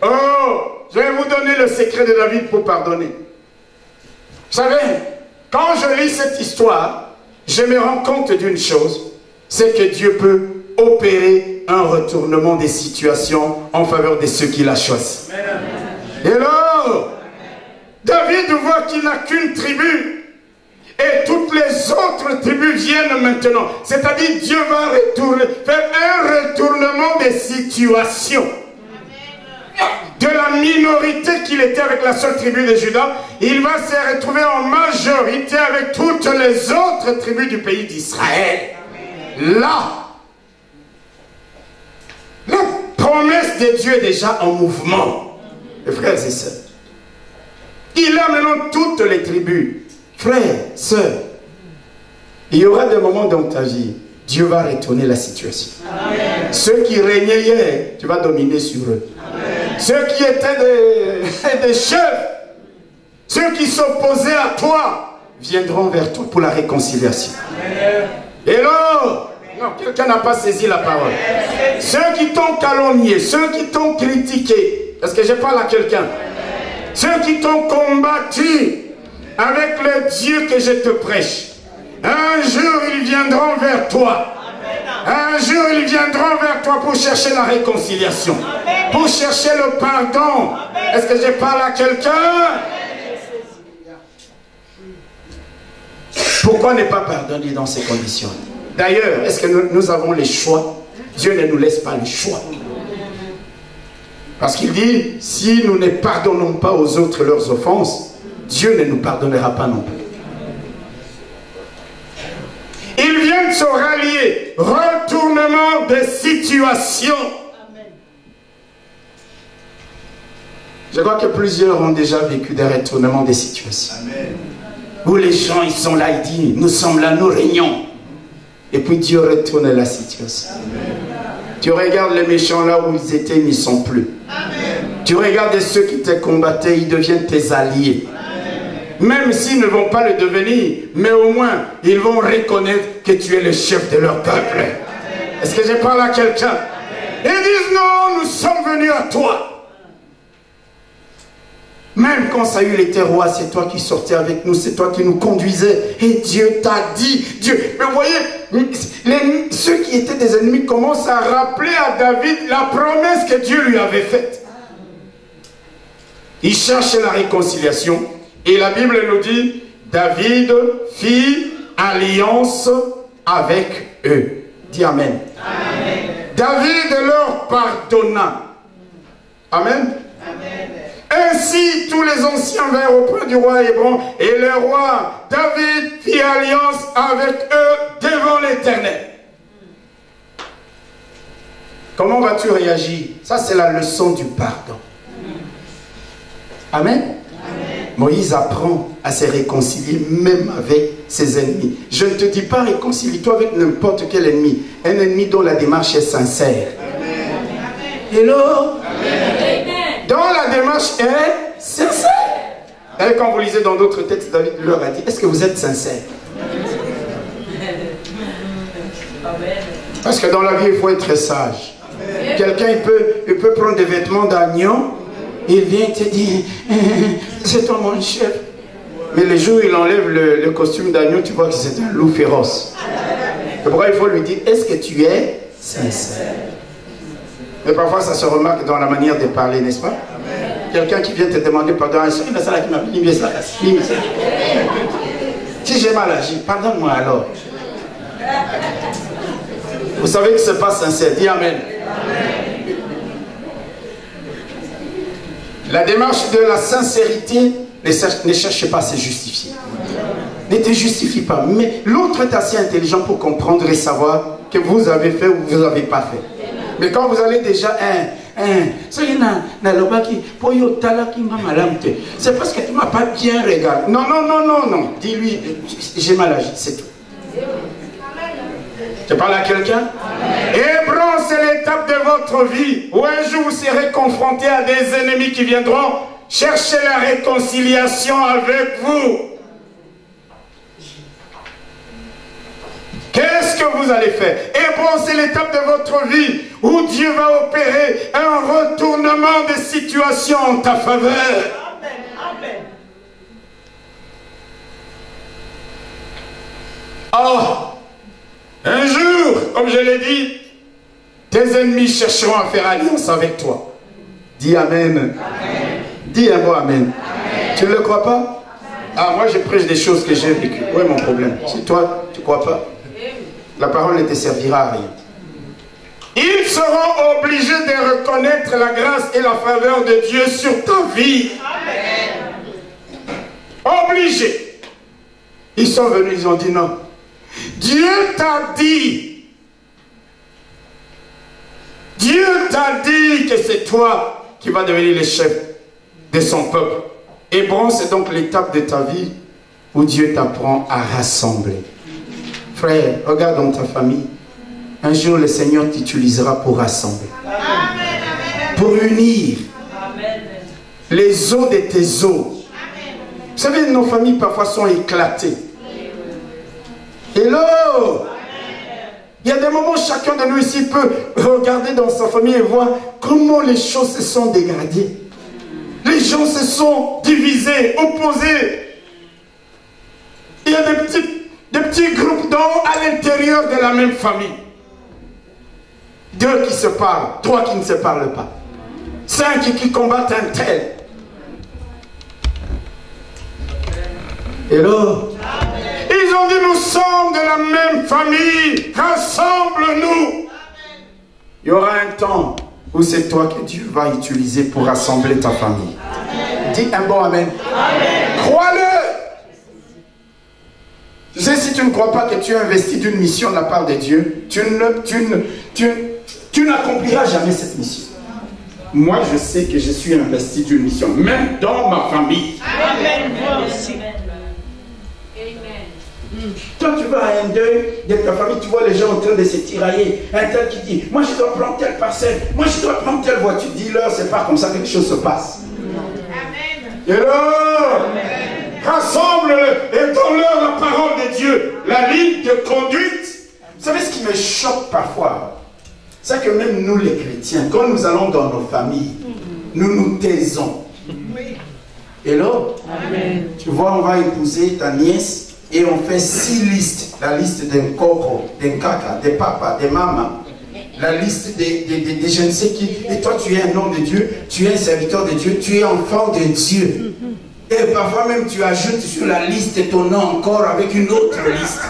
Oh, je vais vous donner le secret de David pour pardonner. Vous savez, quand je lis cette histoire, je me rends compte d'une chose, c'est que Dieu peut opérer un retournement des situations en faveur de ceux qu'il a choisis. Et alors, David voit qu'il n'a qu'une tribu. Et toutes les autres tribus viennent maintenant. C'est-à-dire Dieu va faire un retournement des situations. De la minorité qu'il était avec la seule tribu de Juda, il va se retrouver en majorité avec toutes les autres tribus du pays d'Israël. Là, la promesse de Dieu est déjà en mouvement. Et frères et sœurs, il a maintenant toutes les tribus. Frères, sœurs, il y aura des moments dans ta vie, Dieu va retourner la situation. Amen. Ceux qui régnaient hier, tu vas dominer sur eux. Amen. Ceux qui étaient des chefs, ceux qui s'opposaient à toi, viendront vers toi pour la réconciliation. Amen. Et là, non, quelqu'un n'a pas saisi la parole. Amen. Ceux qui t'ont calomnié, ceux qui t'ont critiqué, parce que je parle à quelqu'un, ceux qui t'ont combattu avec le Dieu que je te prêche, un jour ils viendront vers toi. Un jour ils viendront vers toi pour chercher la réconciliation, pour chercher le pardon. Est-ce que je parle à quelqu'un? Pourquoi ne pas pardonner dans ces conditions? D'ailleurs, est-ce que nous avons le choix? Dieu ne nous laisse pas le choix. Parce qu'il dit, si nous ne pardonnons pas aux autres leurs offenses, Dieu ne nous pardonnera pas non plus. Ils viennent se rallier. Retournement de situation. Je crois que plusieurs ont déjà vécu des retournements de situation. Amen. Où les gens, ils sont là, ils disent, nous sommes là, nous régnons. Et puis Dieu retourne la situation. Amen. Tu regardes les méchants là où ils étaient, ils n'y sont plus. Amen. Tu regardes ceux qui te combattaient, ils deviennent tes alliés. Même s'ils ne vont pas le devenir, mais au moins, ils vont reconnaître que tu es le chef de leur peuple. Est-ce que je parle à quelqu'un? Ils disent, non, nous sommes venus à toi. Même quand Saül était roi, c'est toi qui sortais avec nous, c'est toi qui nous conduisais. Et Dieu t'a dit, Dieu. Mais vous voyez, ceux qui étaient des ennemis commencent à rappeler à David la promesse que Dieu lui avait faite. Il cherchait la réconciliation. Et la Bible nous dit, David fit alliance avec eux. Dis Amen. Amen. David leur pardonna. Amen. Amen. Ainsi, tous les anciens vinrent auprès du roi Hébron, et le roi David fit alliance avec eux devant l'Éternel. Comment vas-tu réagir? Ça, c'est la leçon du pardon. Amen. Moïse apprend à se réconcilier même avec ses ennemis. Je ne te dis pas réconcilie-toi avec n'importe quel ennemi. Un ennemi dont la démarche est sincère. Amen. Hello? Amen. Dont la démarche est sincère. Et quand vous lisez dans d'autres textes, David leur a dit, est-ce que vous êtes sincère? Parce que dans la vie, il faut être sage. Quelqu'un, il peut prendre des vêtements d'agneau. Il vient te dire, c'est toi mon chef. Mais le jour où il enlève le costume d'agneau, tu vois que c'est un loup féroce. C'est pourquoi il faut lui dire, est-ce que tu es sincère? Mais parfois ça se remarque dans la manière de parler, n'est-ce pas? Quelqu'un qui vient te demander pardon, si j'ai mal agi, pardonne-moi alors. Vous savez que ce n'est pas sincère. Dis Amen. La démarche de la sincérité ne cherche pas à se justifier. Ne te justifie pas. Mais l'autre est assez intelligent pour comprendre et savoir que vous avez fait ou vous n'avez pas fait. Mais quand vous allez déjà c'est parce que tu ne m'as pas bien regardé. Non, non, non, non, non. Dis-lui, j'ai mal agi, c'est tout. Je parle à quelqu'un? Hébron, c'est l'étape de votre vie où un jour vous serez confronté à des ennemis qui viendront chercher la réconciliation avec vous. Qu'est-ce que vous allez faire? Hébron, c'est l'étape de votre vie où Dieu va opérer un retournement de situation en ta faveur. Amen. Amen. Oh! Un jour, comme je l'ai dit, tes ennemis chercheront à faire alliance avec toi. Dis Amen. Amen. Dis un mot Amen. Amen. Tu ne le crois pas? Ah, moi je prêche des choses que j'ai vécues. Où est mon problème? C'est toi, tu ne crois pas? La parole ne te servira à rien. Ils seront obligés de reconnaître la grâce et la faveur de Dieu sur ta vie. Amen. Obligés. Ils sont venus, ils ont dit non. Dieu t'a dit. Dieu t'a dit que c'est toi qui vas devenir le chef de son peuple. Hébron, c'est donc l'étape de ta vie où Dieu t'apprend à rassembler. Frère, regarde dans ta famille. Un jour, le Seigneur t'utilisera pour rassembler. Amen. Pour unir. Amen. Les os de tes os. Amen. Vous savez, nos familles parfois sont éclatées. Hello! Il y a des moments où chacun de nous ici peut regarder dans sa famille et voir comment les choses se sont dégradées. Les gens se sont divisés, opposés. Il y a des petits groupes à l'intérieur de la même famille. 2 qui se parlent, 3 qui ne se parlent pas. 5 qui combattent un tel. Hello? Ils ont dit, nous sommes de la même famille, rassemble-nous. Il y aura un temps où c'est toi que Dieu va utiliser pour rassembler ta famille. Amen. Dis un bon amen. Amen. Crois-le. Tu sais, si tu ne crois pas que tu es investi d'une mission de la part de Dieu, tu n'accompliras jamais cette mission. Moi, je sais que je suis investi d'une mission, même dans ma famille. Amen. Toi, tu vas à un deuil de ta famille, tu vois les gens en train de se tirailler. Un tel qui dit, moi je dois prendre telle parcelle, moi je dois prendre telle voiture. Dis-leur, c'est pas comme ça que les choses se passent. Amen. Et là, rassemble-le et donne-leur la parole de Dieu, la ligne de conduite. Vous savez ce qui me choque parfois? C'est que même nous les chrétiens, quand nous allons dans nos familles, nous nous taisons. Et là, tu vois, on va épouser ta nièce. Et on fait 6 listes. La liste d'un coco, d'un caca, des papas, des mamans. La liste des je ne sais qui. Et toi, tu es un homme de Dieu, tu es un serviteur de Dieu, tu es enfant de Dieu. Et parfois même, tu ajoutes sur la liste ton nom encore avec une autre liste.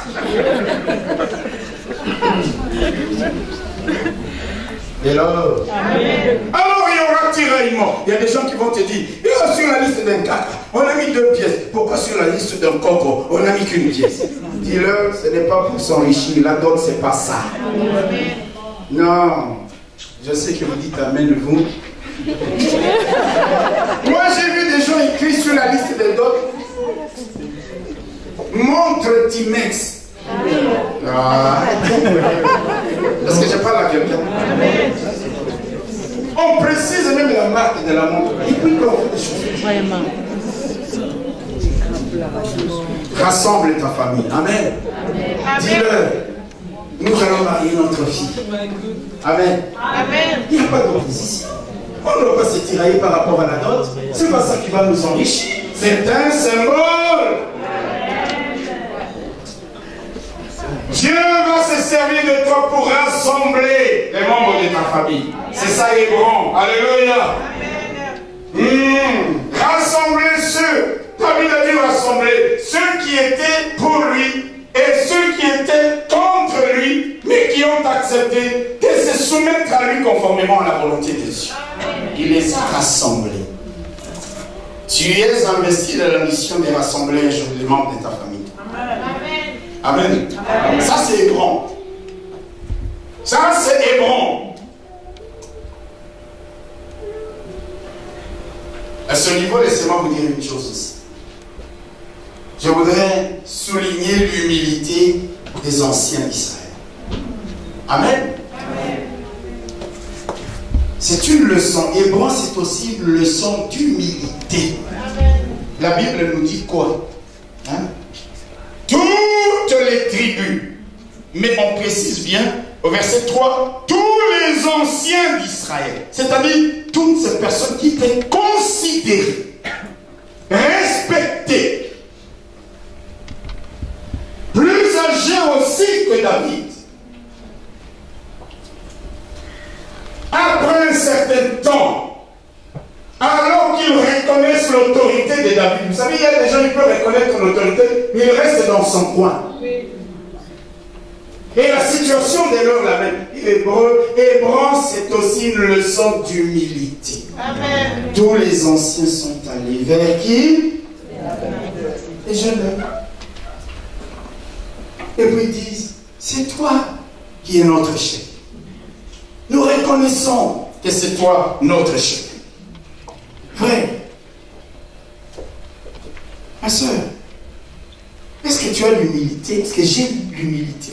Et là, alors il y aura tiraillement. Il y a des gens qui vont te dire, sur la liste d'un caca, on a mis 2 pièces. Pourquoi sur la liste d'un coco, on a mis qu'une pièce? Dis-leur, ce n'est pas pour s'enrichir. La dot, c'est pas ça. Non. Je sais que vous dites amen, vous. Moi, j'ai vu des gens écrits sur la liste des dots. Montre Timex. Ah. Parce que je parle à quelqu'un. On précise même la marque de la montre. Et puis quand on fait des choses. Vraiment. Rassemble ta famille. Amen. Dis-leur, nous allons marier notre fille. Amen. Amen. Il n'y a pas de dot ici. On ne doit pas se tirailler par rapport à la dot. C'est pas ça qui va nous enrichir. C'est un symbole. Dieu va se servir de toi pour rassembler les membres de ta famille. C'est ça, Hébron. Alléluia. Rassembler ceux, David a dû rassembler ceux qui étaient pour lui et ceux qui étaient contre lui, mais qui ont accepté de se soumettre à lui conformément à la volonté de Dieu. Il les a rassemblés. Tu es investi dans la mission de rassembler un jour les membres de ta famille. Amen. Amen. Ça c'est Hébron. Ça c'est Hébron. À ce niveau, laissez-moi vous dire une chose aussi. Je voudrais souligner l'humilité des anciens d'Israël. Amen. Amen. C'est une leçon. Hébron, c'est aussi une leçon d'humilité. La Bible nous dit quoi? Toutes les tribus, mais on précise bien au verset 3, tous les anciens d'Israël, c'est-à-dire toutes ces personnes qui étaient considérées, respectées, plus âgées aussi que David. Après un certain temps, alors qu'ils reconnaissent l'autorité de David. Vous savez, il y a des gens qui peuvent reconnaître l'autorité, mais ils restent dans son coin. Et la situation demeure la même. Hébron, c'est aussi une leçon d'humilité. Tous les anciens sont allés vers qui? Les jeunes hommes. Et puis ils disent, c'est toi qui es notre chef. Nous reconnaissons que c'est toi notre chef. Frère, ma soeur, est-ce que tu as l'humilité? Est-ce que j'ai l'humilité?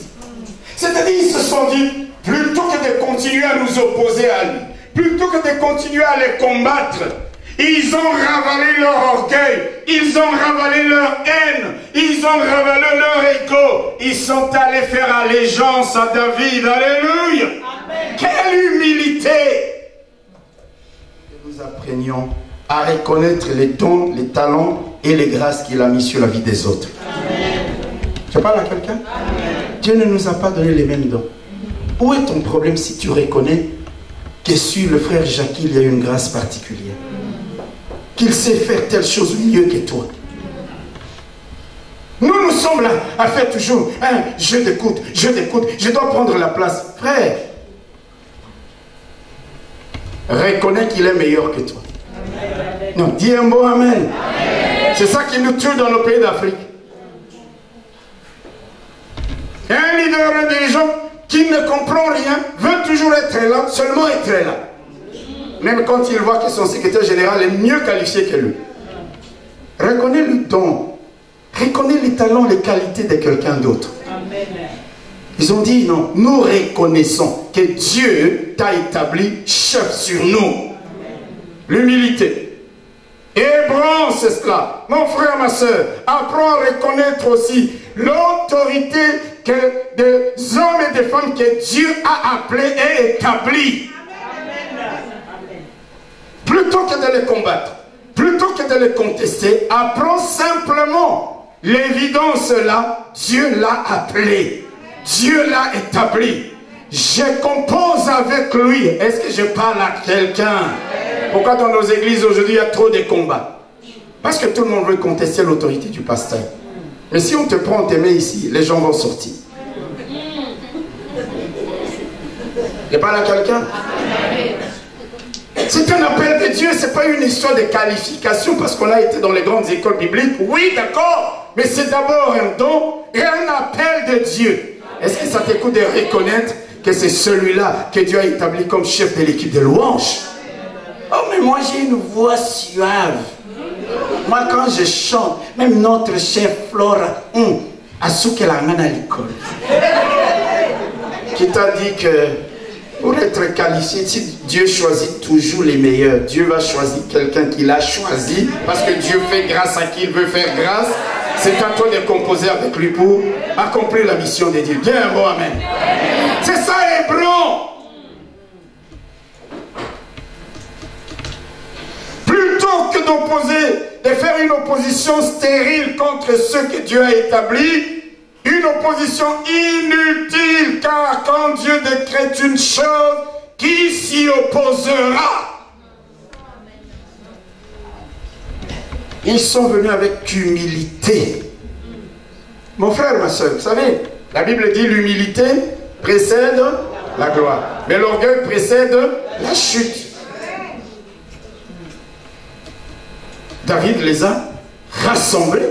C'est-à-dire, ils se sont dit, plutôt que de continuer à nous opposer à lui, plutôt que de continuer à les combattre, ils ont ravalé leur orgueil, ils ont ravalé leur haine, ils ont ravalé leur ego, ils sont allés faire allégeance à David. Alléluia! Amen. Quelle humilité! Que nous apprenions à reconnaître les dons, les talents et les grâces qu'il a mis sur la vie des autres. Amen. Je parle à quelqu'un? Dieu ne nous a pas donné les mêmes dons. Où est ton problème si tu reconnais que sur le frère Jacques, il y a une grâce particulière? Qu'il sait faire telle chose mieux que toi. Nous sommes là à faire toujours je t'écoute, je dois prendre la place. Frère, reconnais qu'il est meilleur que toi. Non, dis un bon amen. C'est ça qui nous tue dans nos pays d'Afrique. Un leader, un dirigeant qui ne comprend rien, veut toujours être là, seulement être là. Même quand il voit que son secrétaire général est mieux qualifié que lui. Reconnais le don. Reconnais les talents, les qualités de quelqu'un d'autre. Ils ont dit non, nous reconnaissons que Dieu t'a établi chef sur nous. L'humilité. Hébron, c'est cela. Mon frère, ma soeur, apprends à reconnaître aussi l'autorité que des hommes et des femmes que Dieu a appelés et établis. Plutôt que de les combattre, plutôt que de les contester, apprends simplement l'évidence là, Dieu l'a appelé, Dieu l'a établi. Je compose avec lui. Est-ce que je parle à quelqu'un? Pourquoi dans nos églises aujourd'hui il y a trop de combats? Parce que tout le monde veut contester l'autorité du pasteur. Mais si on te prend, on te met ici, les gens vont sortir. Je parle à quelqu'un? C'est un appel de Dieu, ce n'est pas une histoire de qualification parce qu'on a été dans les grandes écoles bibliques. Oui, d'accord, mais c'est d'abord un don et un appel de Dieu. Est-ce que ça t'écoute de reconnaître que c'est celui-là que Dieu a établi comme chef de l'équipe de louanges? Oh, mais moi j'ai une voix suave. Moi quand je chante, même notre chef Flora, a souqué la main à l'école. Qui t'a dit que pour être qualifié, si Dieu choisit toujours les meilleurs, Dieu va choisir quelqu'un qu'il a choisi, parce que Dieu fait grâce à qui il veut faire grâce. C'est à toi de composer avec lui pour accomplir la mission de Dieu. Dis un bon amen. C'est ça, Hébron. Plutôt que d'opposer, de faire une opposition stérile contre ceux que Dieu a établis, une opposition inutile, car quand Dieu décrète une chose, qui s'y opposera? Ils sont venus avec humilité. Mon frère, ma soeur, vous savez, la Bible dit l'humilité précède la gloire. Mais l'orgueil précède la chute. David les a rassemblés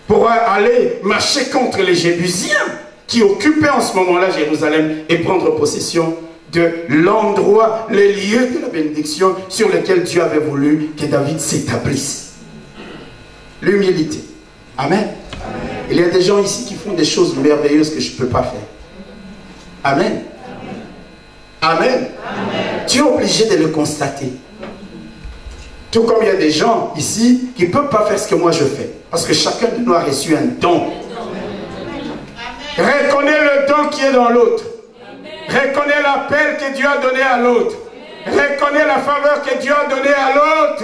pour aller marcher contre les Jébusiens qui occupaient en ce moment-là Jérusalem et prendre possession de l'endroit, les lieux de la bénédiction sur lesquels Dieu avait voulu que David s'établisse. L'humilité. Amen. Amen. Il y a des gens ici qui font des choses merveilleuses que je ne peux pas faire. Amen. Amen. Amen. Tu es obligé de le constater. Tout comme il y a des gens ici qui ne peuvent pas faire ce que moi je fais. Parce que chacun de nous a reçu un don. Reconnais le don qui est dans l'autre. Reconnais l'appel que Dieu a donné à l'autre. Reconnais la faveur que Dieu a donnée à l'autre.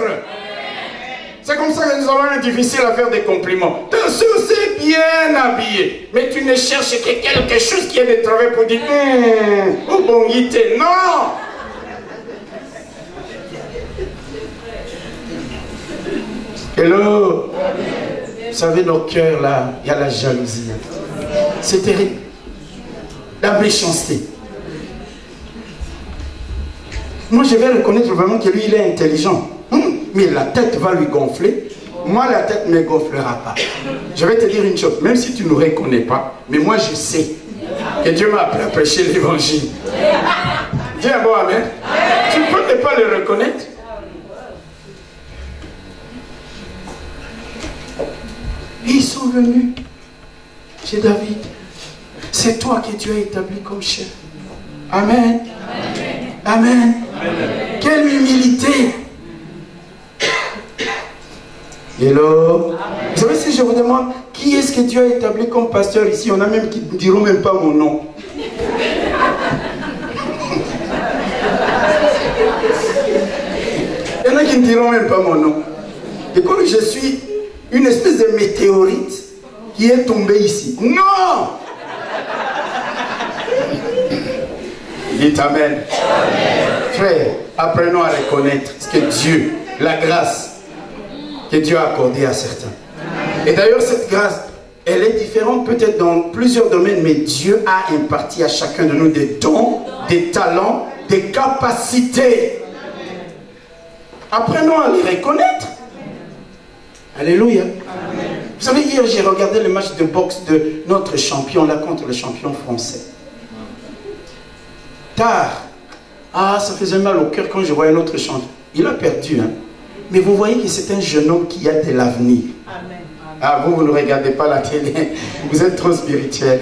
C'est comme ça que nous avons un difficile à faire des compliments. T'es aussi bien habillé. Mais tu ne cherches que quelque chose qui est de travail pour dire oh bon guité. Non! Hello! Vous savez, nos cœurs là, il y a la jalousie. C'est terrible. La méchanceté. moi je vais reconnaître vraiment que lui il est intelligent. Mais la tête va lui gonfler. Moi la tête ne me gonflera pas. Je vais te dire une chose, même si tu ne nous reconnais pas, mais moi je sais que Dieu m'a appelé à prêcher l'évangile. Dis un bon amen. Tu peux ne pas le reconnaître. Et ils sont venus chez David. C'est toi que Dieu a établi comme chef. Amen. Amen. Amen. Quelle humilité. Hello. Vous savez, si je vous demande qui est-ce que Dieu a établi comme pasteur ici, on a même qui ne diront même pas mon nom. Il y en a qui ne diront même pas mon nom. Et comme je suis une espèce de météorite qui est tombée ici. Non! Dites Amen. Frère, apprenons à reconnaître ce que Dieu, la grâce que Dieu a accordée à certains. Et d'ailleurs, cette grâce, elle est différente peut-être dans plusieurs domaines, mais Dieu a imparti à chacun de nous des dons, des talents, des capacités. Apprenons à les reconnaître. Alléluia. Vous savez, hier, j'ai regardé le match de boxe de notre champion, là, contre le champion français. Tard. Ah, ça faisait mal au cœur quand je voyais notre champion. Il a perdu, hein. Mais vous voyez que c'est un jeune homme qui a de l'avenir. Ah, vous ne regardez pas la télé. Vous êtes trop spirituel.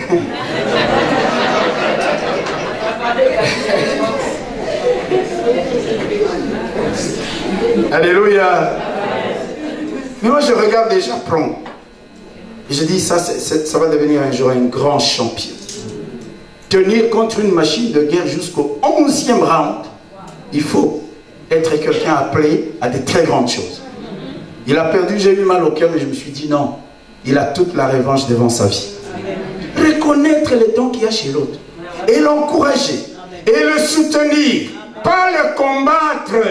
Alléluia. Mais moi, je regarde et j'apprends. Et je dis, ça va devenir un jour un grand champion. Tenir contre une machine de guerre jusqu'au 11e round, il faut être quelqu'un appelé à de très grandes choses. Il a perdu, j'ai eu mal au cœur, mais je me suis dit non, il a toute la revanche devant sa vie. Reconnaître les dons qu'il y a chez l'autre et l'encourager et le soutenir, pas le combattre.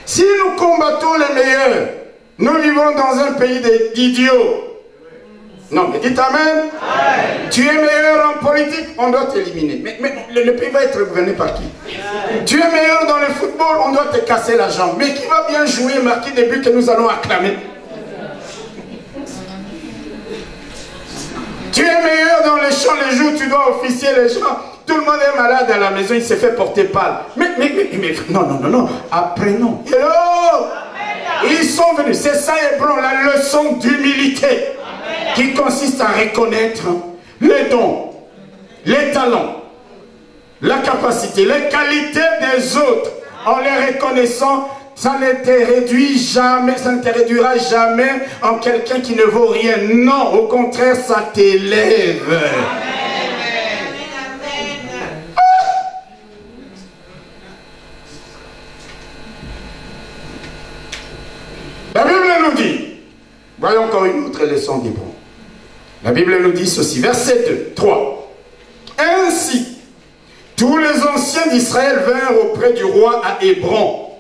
Si nous combattons les meilleurs, nous vivons dans un pays d'idiots. Non, mais dites Amen. Amen. Tu es meilleur en politique, on doit t'éliminer. Mais le pays va être gouverné par qui? Tu es meilleur dans le football, on doit te casser la jambe. Mais qui va bien jouer, marquer des buts que nous allons acclamer? Tu es meilleur dans les champs, les jours où tu dois officier les gens. Tout le monde est malade à la maison, il s'est fait porter pâle. Mais, non. Apprenons. Hello! Ils sont venus. C'est ça, Hébron, la leçon d'humilité qui consiste à reconnaître les dons, les talents, la capacité, les qualités des autres. En les reconnaissant, ça ne te réduit jamais, ça ne te réduira jamais en quelqu'un qui ne vaut rien. Non, au contraire, ça t'élève. La Bible nous dit, voyons encore une autre leçon d'Hébron. La Bible nous dit ceci, verset 2, 3. Ainsi, tous les anciens d'Israël vinrent auprès du roi à Hébron.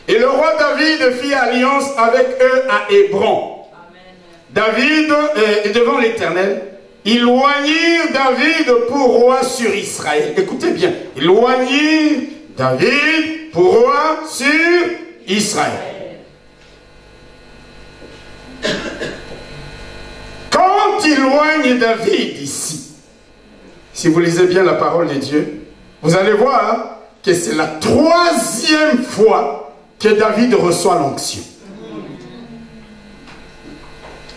Et le roi David fit alliance avec eux à Hébron. David, devant l'Éternel, ils loignirent David pour roi sur Israël. Écoutez bien, ils loignirent David pour roi sur Israël. Quand il loigne David ici, si vous lisez bien la parole de Dieu, vous allez voir que c'est la 3e fois que David reçoit l'onction.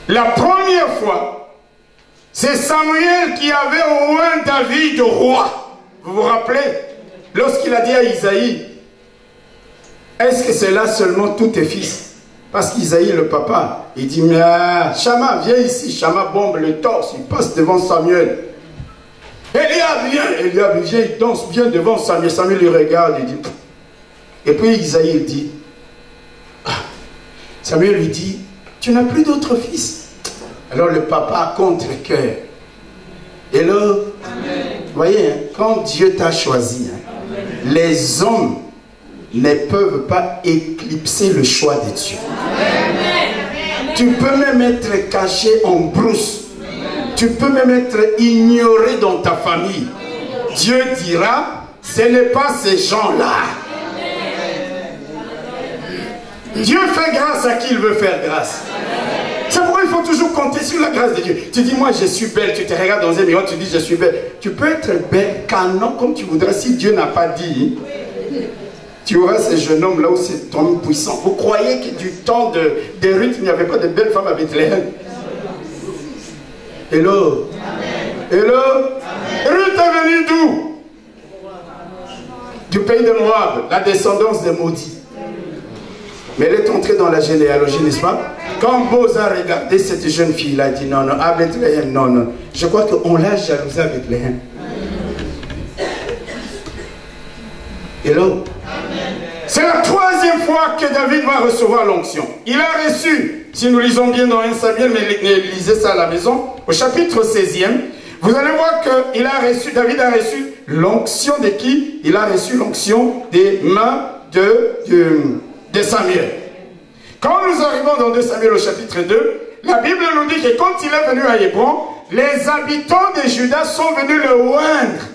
La première fois, c'est Samuel qui avait oint David roi. Vous vous rappelez, lorsqu'il a dit à Isaïe, est-ce que c'est là seulement tous tes fils? Parce qu'Isaïe, le papa, il dit, mais Shama, viens ici. Shama bombe le torse, il passe devant Samuel. Eliab vient, il danse bien devant Samuel. Samuel lui regarde, il dit. Et puis Isaïe, il dit, Samuel lui dit, tu n'as plus d'autres fils. Alors le papa contre-cœur. Et là, vous voyez, hein, quand Dieu t'a choisi, hein, les hommes ne peuvent pas éclipser le choix de Dieu. Amen. Tu peux même être caché en brousse. Tu peux même être ignoré dans ta famille. Dieu dira, Ce n'est pas ces gens-là. Dieu fait grâce à qui il veut faire grâce. C'est pourquoi il faut toujours compter sur la grâce de Dieu. Tu dis, moi je suis belle, tu te regardes dans un miroir, tu dis, je suis belle. Tu peux être belle, canon, comme tu voudras, si Dieu n'a pas dit. Tu auras ces jeunes hommes là où c'est ton puissant. Vous croyez que du temps de Ruth, il n'y avait pas de belles femmes à Bethléem? Hello. Hello. Ruth est venue d'où? Du pays de Moab, la descendance des maudits. Mais elle est entrée dans la généalogie, n'est-ce pas? Quand Boaz a regardé cette jeune fille, il a dit non, non, à Bethléem, non, non. Je crois qu'on l'a jalousée à Bethléem. Hello? C'est la troisième fois que David va recevoir l'onction. Il a reçu, si nous lisons bien dans 1 Samuel, mais lisez ça à la maison, au chapitre 16e, vous allez voir que David a reçu l'onction de qui? Il a reçu l'onction des mains de Samuel. Quand nous arrivons dans 2 Samuel au chapitre 2, la Bible nous dit que quand il est venu à Hébron, les habitants de Juda sont venus le oindre.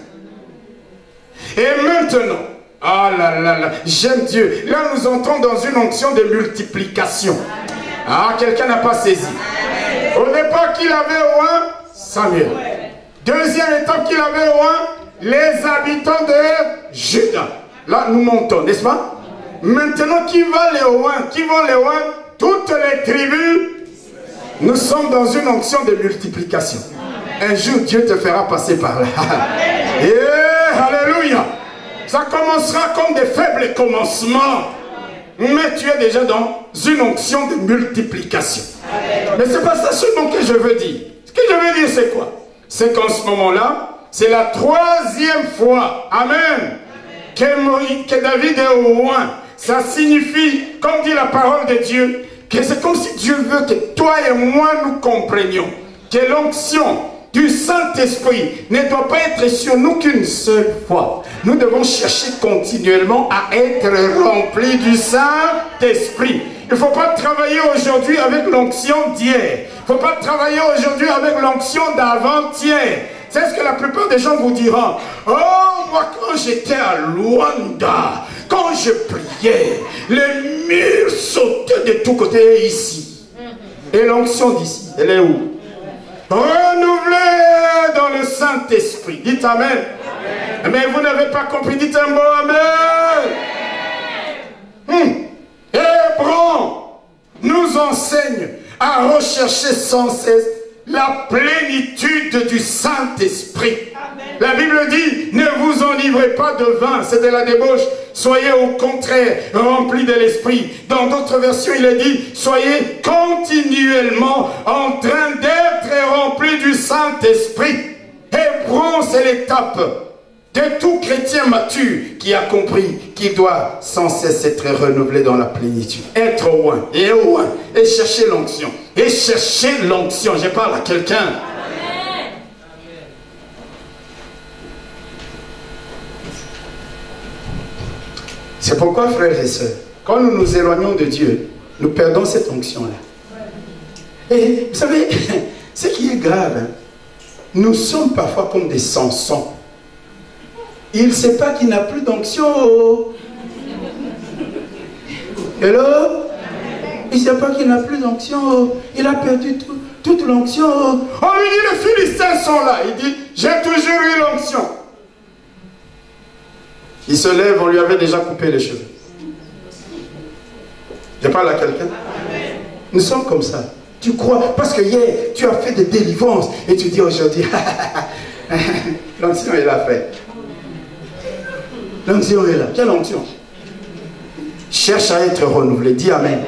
Et maintenant, ah là là là, j'aime Dieu. Là, nous entrons dans une onction de multiplication. Ah, quelqu'un n'a pas saisi. Au départ, qu'il avait oint Samuel. Deuxième étape qu'il avait oint les habitants de Juda. Là, nous montons, n'est-ce pas? Maintenant, qui va les oindre? Qui vont les oindre? Toutes les tribus. Nous sommes dans une onction de multiplication. Un jour, Dieu te fera passer par là. Alléluia. Ça commencera comme des faibles commencements. Mais tu es déjà dans une onction de multiplication. Mais ce n'est pas ça seulement que je veux dire. Ce que je veux dire, c'est quoi? C'est qu'en ce moment-là, c'est la troisième fois, amen, que David est au loin. Ça signifie, comme dit la parole de Dieu, que c'est comme si Dieu veut que toi et moi nous comprenions que l'onction du Saint-Esprit ne doit pas être sur nous qu'une seule fois. Nous devons chercher continuellement à être remplis du Saint-Esprit. Il ne faut pas travailler aujourd'hui avec l'onction d'hier. Il ne faut pas travailler aujourd'hui avec l'onction d'avant-hier. C'est ce que la plupart des gens vous diront. Oh, moi quand j'étais à Luanda, quand je priais, les murs sautaient de tous côtés ici. Et l'onction d'ici, elle est où? Renouvelée dans le Saint-Esprit. Dites Amen. Amen. Mais vous n'avez pas compris, dites un mot Amen. Hébron nous enseigne à rechercher sans cesse la plénitude du Saint-Esprit. La Bible dit, ne vous enivrez pas de vin, c'est de la débauche. Soyez au contraire remplis de l'Esprit. Dans d'autres versions, il est dit, soyez continuellement en train d'être remplis du Saint-Esprit. Hébron, c'est l'étape de tout chrétien mature qui a compris qu'il doit sans cesse être renouvelé dans la plénitude. Être au loin, et chercher l'onction. Et chercher l'onction. Je parle à quelqu'un. C'est pourquoi, frères et sœurs, quand nous nous éloignons de Dieu, nous perdons cette onction-là. Et vous savez, ce qui est grave, hein, nous sommes parfois comme des Samsons. Il ne sait pas qu'il n'a plus d'onction. Hello? Il ne sait pas qu'il n'a plus d'onction. Il a perdu toute l'onction. On lui dit, les Philistins sont là. Il dit, j'ai toujours eu l'onction. Il se lève, on lui avait déjà coupé les cheveux. Je parle à quelqu'un. Nous sommes comme ça. Tu crois, parce que hier, tu as fait des délivrances. Et tu dis aujourd'hui, l'onction est là, frère. L'onction est là. Quelle onction? Cherche à être renouvelé. Dis Amen.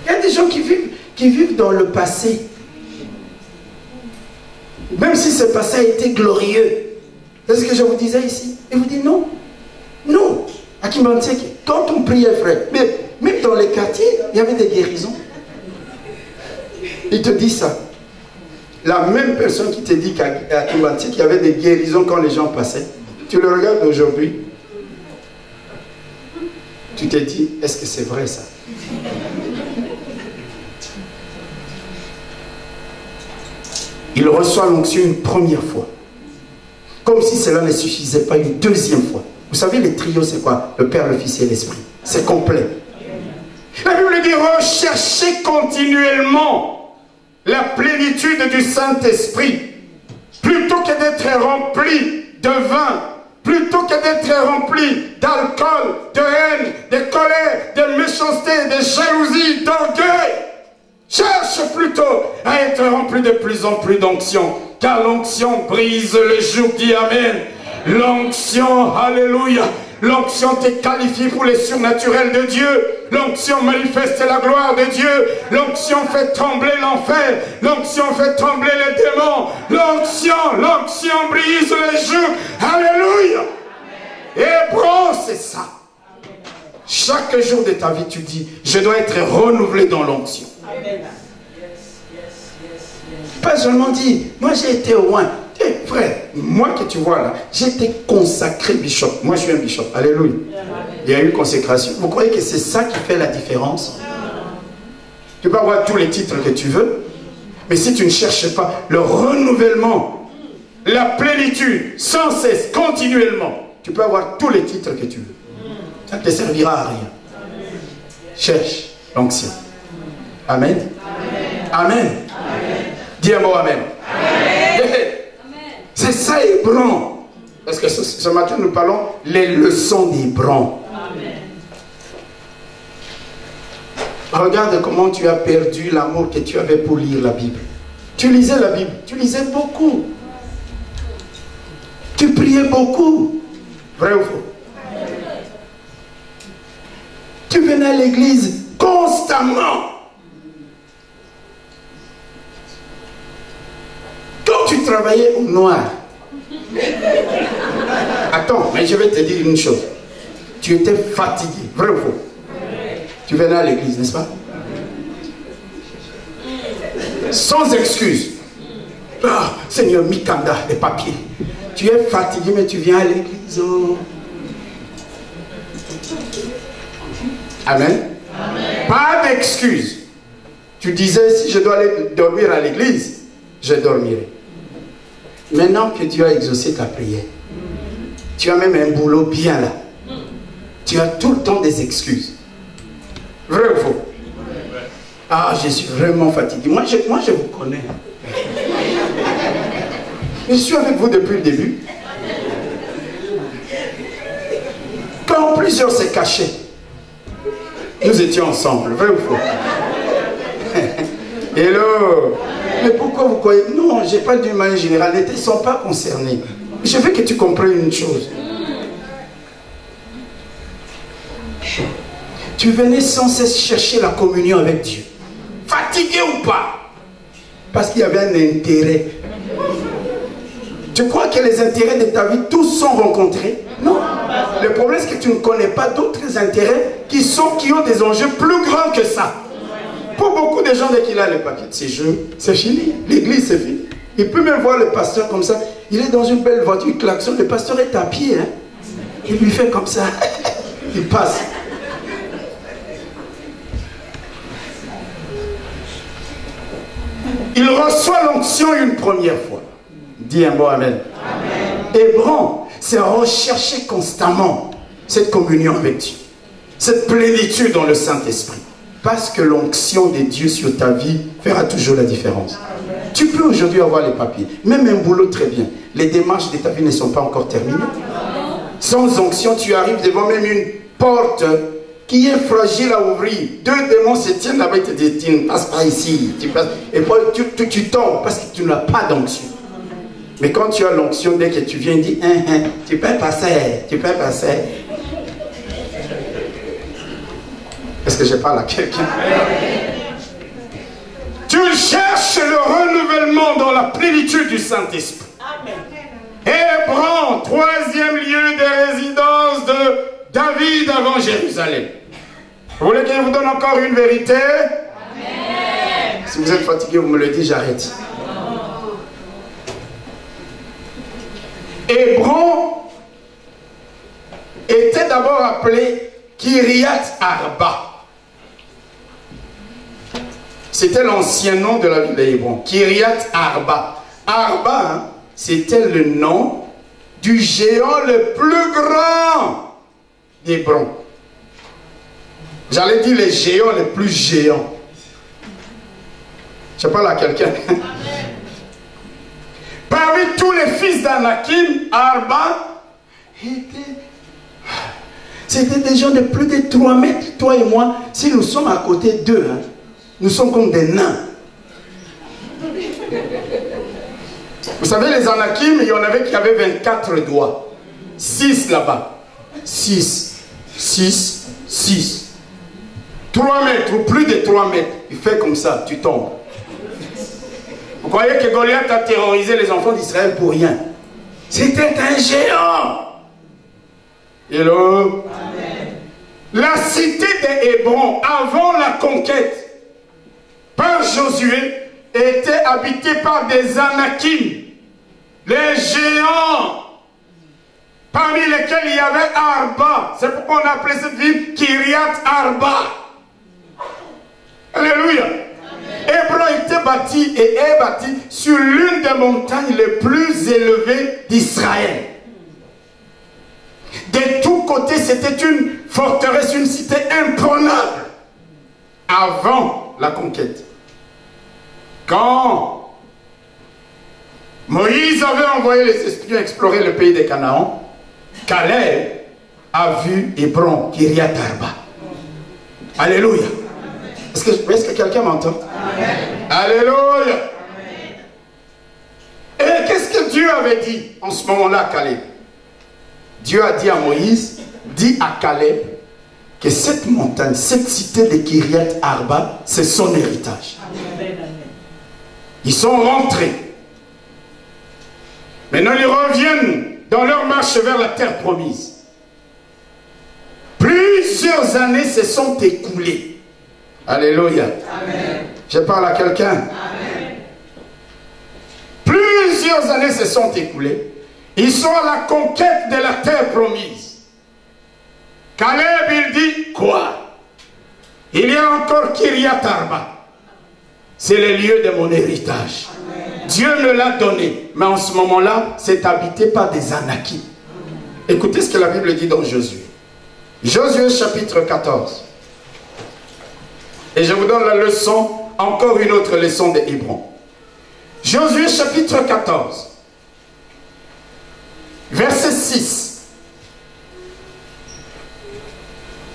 Il y a des gens qui vivent dans le passé. Même si ce passé a été glorieux. C'est ce que je vous disais ici. Et vous dites non. Non. À Kimbantseke, quand on priait, frère, mais même dans les quartiers, il y avait des guérisons. Il te dit ça. La même personne qui te dit qu'à Kimbantseke, il y avait des guérisons quand les gens passaient. Tu le regardes aujourd'hui. Tu te dis, est-ce que c'est vrai ça? Il reçoit l'onction une première fois. Comme si cela ne suffisait pas une deuxième fois. Vous savez, les trios, c'est quoi? Le Père, le Fils et l'Esprit. C'est complet. La Bible dit recherchez continuellement la plénitude du Saint-Esprit. Plutôt que d'être rempli de vin, plutôt que d'être rempli d'alcool, de haine, de colère, de méchanceté, de jalousie, d'orgueil. Cherche plutôt à être rempli de plus en plus d'onction. Car l'onction brise le joug, dit Amen. L'onction, alléluia. L'onction te qualifie pour les surnaturels de Dieu. L'onction manifeste la gloire de Dieu. L'onction fait trembler l'enfer. L'onction fait trembler les démons. L'onction brise les jougs. Alléluia. Hébreu, c'est ça. Chaque jour de ta vie, tu dis, je dois être renouvelé dans l'onction. Pas seulement dit, moi j'ai été au loin. Frère, moi que tu vois là, j'ai été consacré bishop. Moi je suis un bishop. Alléluia. Il y a eu consécration. Vous croyez que c'est ça qui fait la différence? Tu peux avoir tous les titres que tu veux, mais si tu ne cherches pas le renouvellement, la plénitude, sans cesse, continuellement, tu peux avoir tous les titres que tu veux. Ça ne te servira à rien. Cherche l'onction. Amen. Amen. Amen. Dis un mot Amen. C'est ça Hébron. Parce que ce matin nous parlons les leçons d'Hébron. Regarde comment tu as perdu l'amour que tu avais pour lire la Bible. Tu lisais la Bible, tu lisais beaucoup. Tu priais beaucoup. Vrai ou faux? Tu venais à l'église constamment. Quand tu travaillais au noir. Attends, mais je vais te dire une chose. Tu étais fatigué. Vrai ou faux? Tu venais à l'église, n'est-ce pas? Sans excuse. Ah, Seigneur, Mikanda, les papiers. Tu es fatigué, mais tu viens à l'église. Oh. Amen. Amen. Pas d'excuse. Tu disais, si je dois aller dormir à l'église, je dormirai. Maintenant que Dieu a exaucé ta prière, tu as même un boulot bien là. Tu as tout le temps des excuses. Vrai ou faux? Ah, je suis vraiment fatigué. Moi, je vous connais. Je suis avec vous depuis le début. Quand plusieurs se cachaient, nous étions ensemble. Vrai ou faux? Hello. Mais pourquoi vous croyez? Non, je parle d'une manière générale. Les ne sont pas concernés. Je veux que tu comprennes une chose. Tu venais sans cesse chercher la communion avec Dieu. Fatigué ou pas? Parce qu'il y avait un intérêt. Tu crois que les intérêts de ta vie, tous sont rencontrés? Non. Le problème, c'est que tu ne connais pas d'autres intérêts qui ont des enjeux plus grands que ça. Pour beaucoup de gens, dès qu'il a le papier de séjour, c'est fini. L'église, c'est fini. Il peut même voir le pasteur comme ça. Il est dans une belle voiture, il klaxonne. Le pasteur est à pied. Hein. Il lui fait comme ça. Il passe. Il reçoit l'onction une première fois. Dis un mot Amen. Hébron, c'est rechercher constamment cette communion avec Dieu. Cette plénitude dans le Saint-Esprit. Parce que l'onction de Dieu sur ta vie fera toujours la différence. Tu peux aujourd'hui avoir les papiers, même un boulot très bien. Les démarches de ta vie ne sont pas encore terminées. Sans onction, tu arrives devant même une porte qui est fragile à ouvrir. Deux démons se tiennent là-bas et te disent, tu ne passes pas ici. Tu passes. Et puis tu tombes parce que tu n'as pas d'onction. Mais quand tu as l'onction, dès que tu viens, dis, tu peux passer, tu peux passer. Est-ce que je parle à quelqu'un? Tu cherches le renouvellement dans la plénitude du Saint-Esprit. Hébron, troisième lieu de résidence de David avant Jérusalem. Vous voulez que je vous donne encore une vérité? Amen. Si vous êtes fatigué, vous me le dites, j'arrête. Hébron était d'abord appelé Kiriath Arba. C'était l'ancien nom de la ville d'Hébron. Kiriath Arba. Arba, hein, c'était le nom du géant le plus grand d'Hébron. J'allais dire les géants les plus géants. Je parle à quelqu'un. Parmi tous les fils d'Anakim, Arba c'était des gens de plus de 3 mètres. Toi et moi, si nous sommes à côté d'eux, hein, nous sommes comme des nains. Vous savez, les Anakim, il y en avait qui avaient 24 doigts. 6 là-bas. 6. 6. 6. 3 mètres ou plus de 3 mètres. Il fait comme ça, tu tombes. Vous croyez que Goliath a terrorisé les enfants d'Israël pour rien? C'était un géant. Hello. Amen. La cité d'Hébron, avant la conquête par Josué, était habitée par des Anakim, les géants, parmi lesquels il y avait Arba. C'est pourquoi on appelait cette ville Kiriath Arba. Alléluia. Hébron était bâti et est bâti sur l'une des montagnes les plus élevées d'Israël. De tous côtés, c'était une forteresse, une cité imprenable avant la conquête. Quand Moïse avait envoyé les espions explorer le pays des Canaan, Caleb a vu Hébron, Kiriath Arba. Alléluia. Est-ce que quelqu'un m'entend? Alléluia. Et qu'est-ce que Dieu avait dit en ce moment-là à Caleb? Dieu a dit à Moïse, dit à Caleb, que cette montagne, cette cité de Kiriath Arba, c'est son héritage. Ils sont rentrés. Maintenant, ils reviennent dans leur marche vers la terre promise. Plusieurs années se sont écoulées. Alléluia. Amen. Je parle à quelqu'un. Plusieurs années se sont écoulées. Ils sont à la conquête de la terre promise. Caleb, il dit quoi? Il y a encore Kiriath Arba. C'est le lieu de mon héritage. Amen. Dieu me l'a donné. Mais en ce moment-là, c'est habité par des Anakim. Écoutez ce que la Bible dit dans Josué. Josué chapitre 14. Et je vous donne la leçon, encore une autre leçon de Hébron. Josué chapitre 14. Verset 6.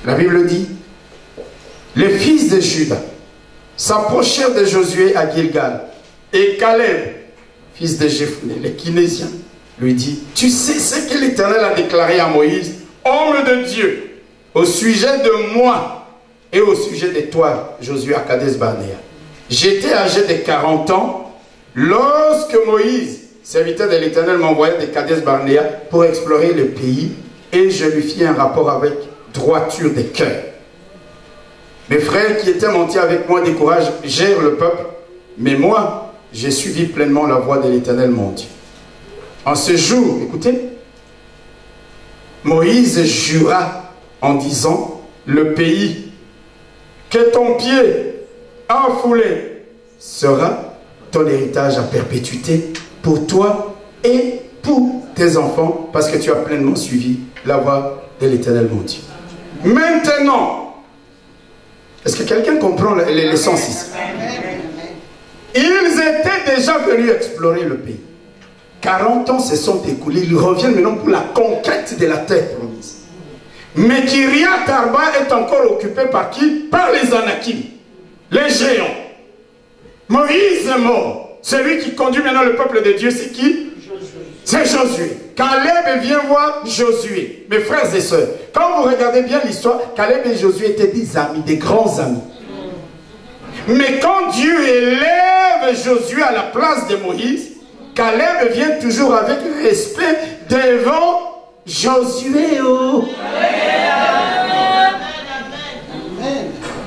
La Bible dit, les fils de Juda s'approchèrent de Josué à Gilgal. Et Caleb, fils de Jephné, le Kinésien, lui dit, tu sais ce que l'Éternel a déclaré à Moïse, homme de Dieu, au sujet de moi et au sujet de toi, Josué, à Kadesh Barnéa. J'étais âgé de 40 ans lorsque Moïse, serviteur de l'Éternel, m'envoya de Kadesh Barnéa pour explorer le pays, et je lui fis un rapport avec droiture de cœur. Mes frères qui étaient montés avec moi découragèrent le peuple, mais moi, j'ai suivi pleinement la voie de l'Éternel mon Dieu. En ce jour, écoutez, Moïse jura en disant, le pays que ton pied a foulé sera ton héritage à perpétuité pour toi et pour tes enfants, parce que tu as pleinement suivi la voie de l'Éternel mon Dieu. Maintenant, est-ce que quelqu'un comprend les leçons ici? Ils étaient déjà venus explorer le pays. 40 ans se sont écoulés, ils reviennent maintenant pour la conquête de la terre promise. Mais Kiriath Arba est encore occupé par qui? Par les Anakim, les géants. Moïse est mort. Celui qui conduit maintenant le peuple de Dieu, c'est qui? C'est Josué. Caleb vient voir Josué. Mes frères et sœurs, quand vous regardez bien l'histoire, Caleb et Josué étaient des amis, des grands amis. Mais quand Dieu élève Josué à la place de Moïse, Caleb vient toujours avec respect devant Josué. Oh.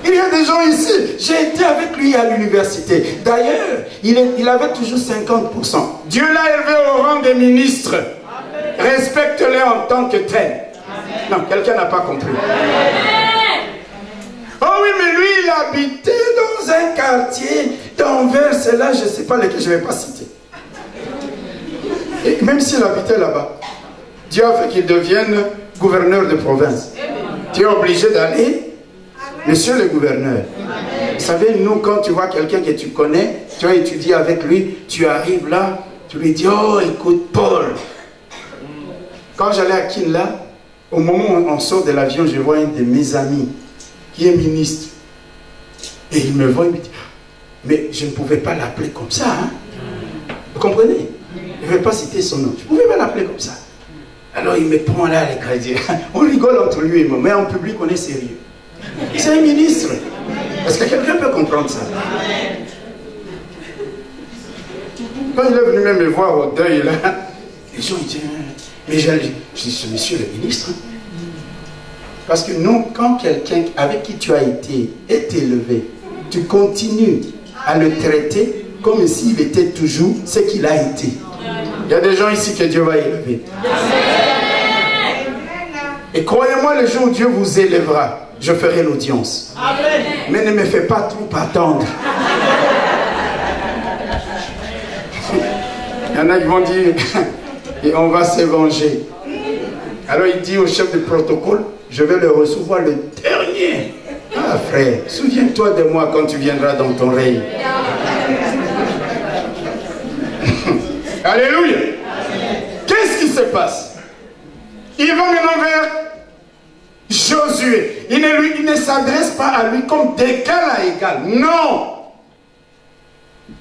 Il y a des gens ici, j'ai été avec lui à l'université. D'ailleurs, il avait toujours 50%. Dieu l'a élevé au rang des ministres. Respecte-les en tant que tel. Non, quelqu'un n'a pas compris. Oh oui, mais lui, il habitait dans un quartier d'Anvers, là, je ne sais pas lequel, je ne vais pas citer. Et même s'il habitait là-bas, Dieu a fait qu'il devienne gouverneur de province. Tu es obligé d'aller, monsieur le gouverneur. Vous savez, nous, quand tu vois quelqu'un que tu connais, tu as étudié avec lui, tu arrives là, tu lui dis, oh, écoute, Paul. Quand j'allais à Kinla, au moment où on sort de l'avion, je vois un de mes amis qui est ministre. Et il me voit, il me dit, mais je ne pouvais pas l'appeler comme ça. Hein? Vous comprenez? Je ne vais pas citer son nom. Je ne pouvais pas l'appeler comme ça. Alors il me prend là à l'écran. On rigole entre lui et moi, mais en public, on est sérieux. C'est un ministre. Est-ce que quelqu'un peut comprendre ça? Quand il est venu même me voir au deuil, là, les gens disent, mais je dis, ce monsieur le ministre. Parce que nous, quand quelqu'un avec qui tu as été est élevé, tu continues à le traiter comme s'il était toujours ce qu'il a été. Il y a des gens ici que Dieu va élever. Et croyez-moi, le jour où Dieu vous élèvera, je ferai l'audience. Mais ne me fais pas trop attendre. Il y en a qui vont dire, et on va se venger. Alors il dit au chef de protocole, je vais le recevoir le dernier. Ah frère, souviens-toi de moi quand tu viendras dans ton règne. Alléluia. Qu'est-ce qui se passe? Il va maintenant vers Josué. Il ne s'adresse pas à lui comme d'égal à égal. Non.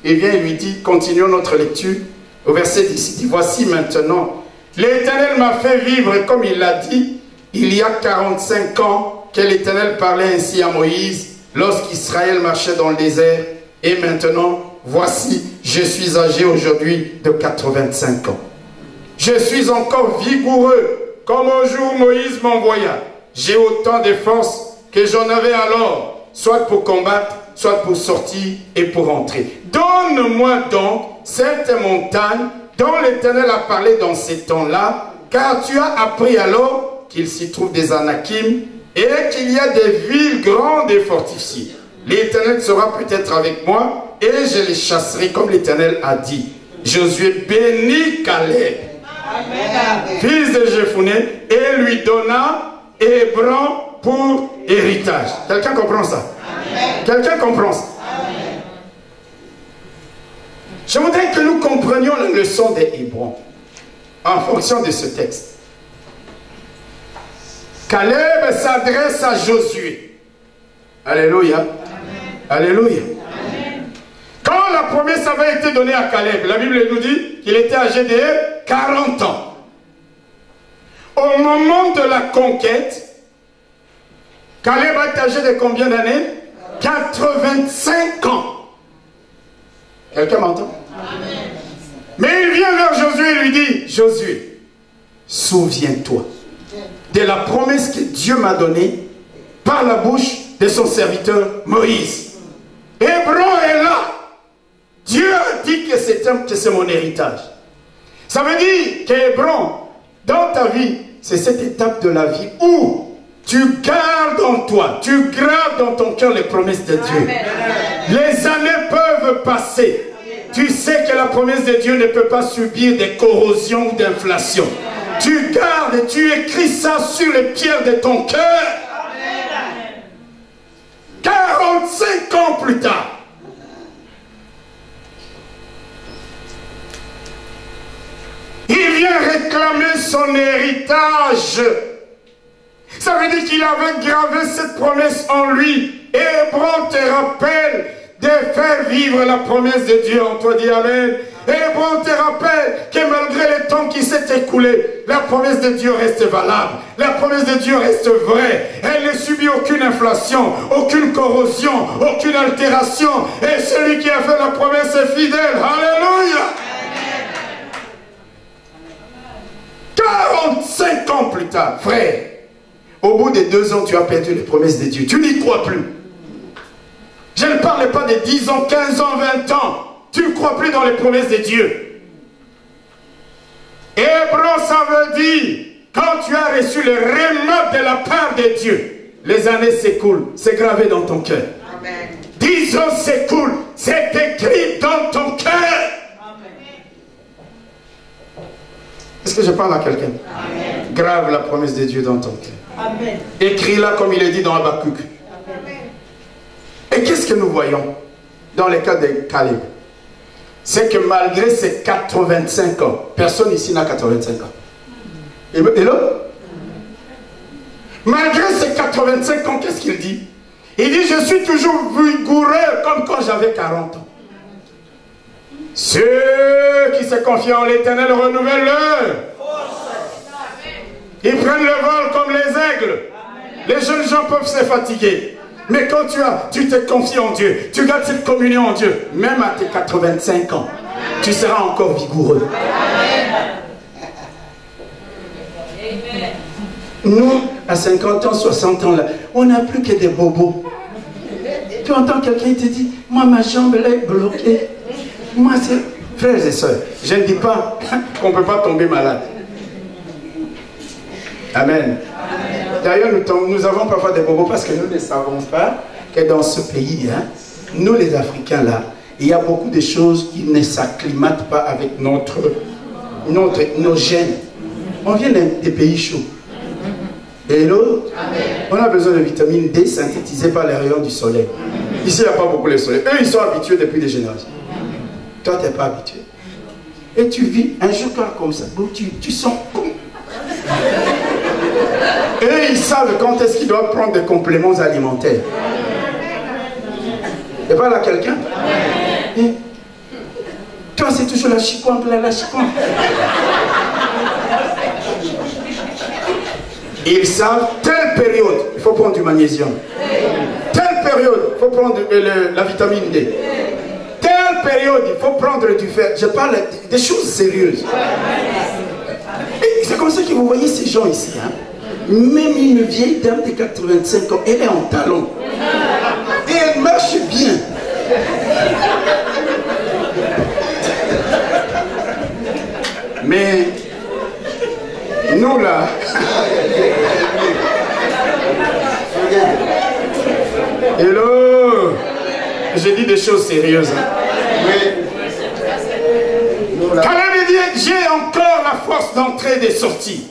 Il vient et lui dit, continuons notre lecture. Au verset 10, il dit, voici maintenant, l'Éternel m'a fait vivre comme il l'a dit, il y a 45 ans que l'Éternel parlait ainsi à Moïse, lorsqu'Israël marchait dans le désert, et maintenant, voici, je suis âgé aujourd'hui de 85 ans. Je suis encore vigoureux, comme au jour où Moïse m'envoya. J'ai autant de force que j'en avais alors, soit pour combattre, soit pour sortir et pour entrer. Donne-moi donc cette montagne dont l'Éternel a parlé dans ces temps-là, car tu as appris alors qu'il s'y trouve des Anakim et qu'il y a des villes grandes et fortifiées. L'Éternel sera peut-être avec moi et je les chasserai comme l'Éternel a dit. Josué bénit Caleb, fils de Jephuné, et lui donna Hébron pour héritage. Quelqu'un comprend ça? Quelqu'un comprend ça? Je voudrais que nous comprenions la leçon des Hébrons en fonction de ce texte. Caleb s'adresse à Josué. Alléluia. Amen. Alléluia. Amen. Quand la promesse avait été donnée à Caleb, la Bible nous dit qu'il était âgé de 40 ans. Au moment de la conquête, Caleb est âgé de combien d'années? 85 ans. Quelqu'un m'entend? Mais il vient vers Josué et lui dit, Josué, souviens-toi de la promesse que Dieu m'a donnée par la bouche de son serviteur Moïse. Hébron est là. Dieu a dit que c'est mon héritage. Ça veut dire qu'Hébron, dans ta vie, c'est cette étape de la vie où tu gardes en toi, tu graves dans ton cœur les promesses de Dieu. Amen. Les années peuvent passer. Tu sais que la promesse de Dieu ne peut pas subir des corrosions ou d'inflation. Tu gardes et tu écris ça sur les pierres de ton cœur. 45 ans plus tard. Il vient réclamer son héritage. Ça veut dire qu'il avait gravé cette promesse en lui. Et Hébron te rappelle de faire vivre la promesse de Dieu en toi. Dis Amen. Et Hébron te rappelle que malgré le temps qui s'est écoulé, la promesse de Dieu reste valable. La promesse de Dieu reste vraie. Elle ne subit aucune inflation, aucune corrosion, aucune altération. Et celui qui a fait la promesse est fidèle. Alléluia. 45 ans plus tard, frère, au bout de 2 ans, tu as perdu les promesses de Dieu. Tu n'y crois plus. Je ne parle pas de 10 ans, 15 ans, 20 ans. Tu ne crois plus dans les promesses de Dieu. Hébron, ça veut dire, quand tu as reçu le remède de la part de Dieu, les années s'écoulent, c'est gravé dans ton cœur. 10 ans s'écoulent, c'est écrit dans ton cœur. Est-ce que je parle à quelqu'un? Grave la promesse de Dieu dans ton cœur. Amen. Écris-la comme il est dit dans Habakkuk. Et qu'est-ce que nous voyons dans le cas de Caleb? C'est que malgré ses 85 ans, personne ici n'a 85 ans. Et là, malgré ses 85 ans, qu'est-ce qu'il dit? Il dit, je suis toujours vigoureux comme quand j'avais 40 ans. Ceux qui se confient en l'Éternel renouvellent leur force. Ils prennent le vol comme les aigles. Les jeunes gens peuvent se fatiguer. Mais quand tu te confies en Dieu, tu gardes cette communion en Dieu, même à tes 85 ans, tu seras encore vigoureux. Nous, à 50 ans, 60 ans, là, on n'a plus que des bobos. Tu entends quelqu'un te dit, moi ma jambe elle est bloquée. Moi c'est... Frères et sœurs, je ne dis pas qu'on ne peut pas tomber malade. Amen. D'ailleurs, nous avons parfois des bobos parce que nous ne savons pas que dans ce pays, hein, nous les Africains là, il y a beaucoup de choses qui ne s'acclimatent pas avec nos gènes. On vient des pays chauds. Et l'autre, on a besoin de vitamine D synthétisée par les rayons du soleil. Ici, il n'y a pas beaucoup de soleil. Eux, ils sont habitués depuis des générations. Toi, tu n'es pas habitué. Et tu vis un jour comme ça, où tu sens comme... Et ils savent quand est-ce qu'ils doivent prendre des compléments alimentaires. Et pas là quelqu'un. Toi, c'est toujours la chicoine, la chicoine. Ils savent, telle période, il faut prendre du magnésium. Telle période, il faut prendre la vitamine D. Telle période, il faut prendre du fer. Je parle des choses sérieuses. Et c'est comme ça que vous voyez ces gens ici. Hein? Même une vieille dame de 85 ans, elle est en talons. Et elle marche bien. Mais nous là, hello, j'ai dit des choses sérieuses. Hein? Caleb dit, j'ai encore la force d'entrée et de sortie.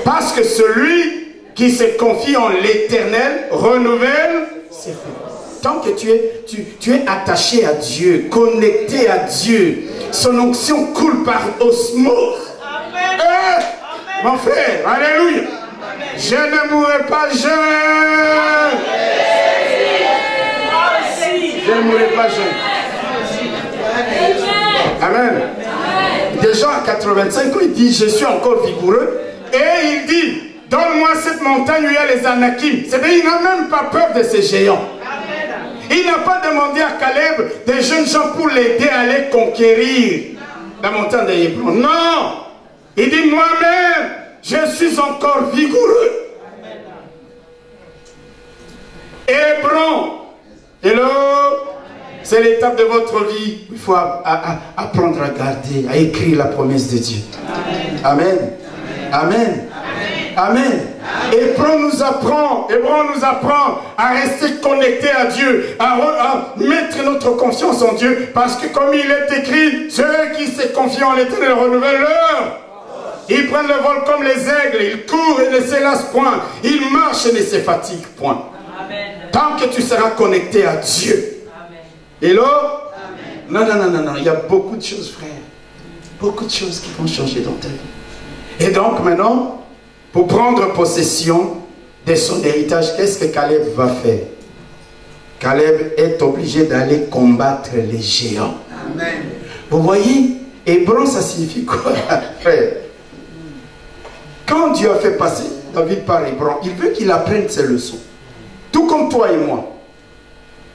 Parce que celui qui se confie en l'Éternel renouvelle ses forces. Tant que tu es attaché à Dieu, connecté à Dieu, son onction coule par osmose. Mon frère, alléluia. Je ne mourrai pas jeune. Je ne mourrai pas jeune. Amen. Des gens à 85 ans, ils disent, je suis encore vigoureux. Et il dit, donne-moi cette montagne où il y a les Anakim. C'est-à-dire, il n'a même pas peur de ces géants. Il n'a pas demandé à Caleb des jeunes gens pour l'aider à aller conquérir la montagne de Hébron. Non. Il dit, moi-même, je suis encore vigoureux. Hébron. Hello. C'est l'étape de votre vie. Il faut apprendre à garder, à écrire la promesse de Dieu. Amen. Amen. Amen. Hébron nous apprend à rester connecté à Dieu, à mettre notre confiance en Dieu, parce que comme il est écrit, ceux qui se confient en l'Éternel renouvellent leur. Ils prennent le vol comme les aigles, ils courent et ne se lassent point, ils marchent et ne se fatiguent point. Amen. Tant que tu seras connecté à Dieu. Et là, non, il y a beaucoup de choses, frère. Beaucoup de choses qui vont changer dans ta vie. Et donc maintenant, pour prendre possession de son héritage, qu'est-ce que Caleb va faire? Caleb est obligé d'aller combattre les géants. Amen. Vous voyez, Hébron, ça signifie quoi, frère? Quand Dieu a fait passer David par Hébron, il veut qu'il apprenne ses leçons. Tout comme toi et moi.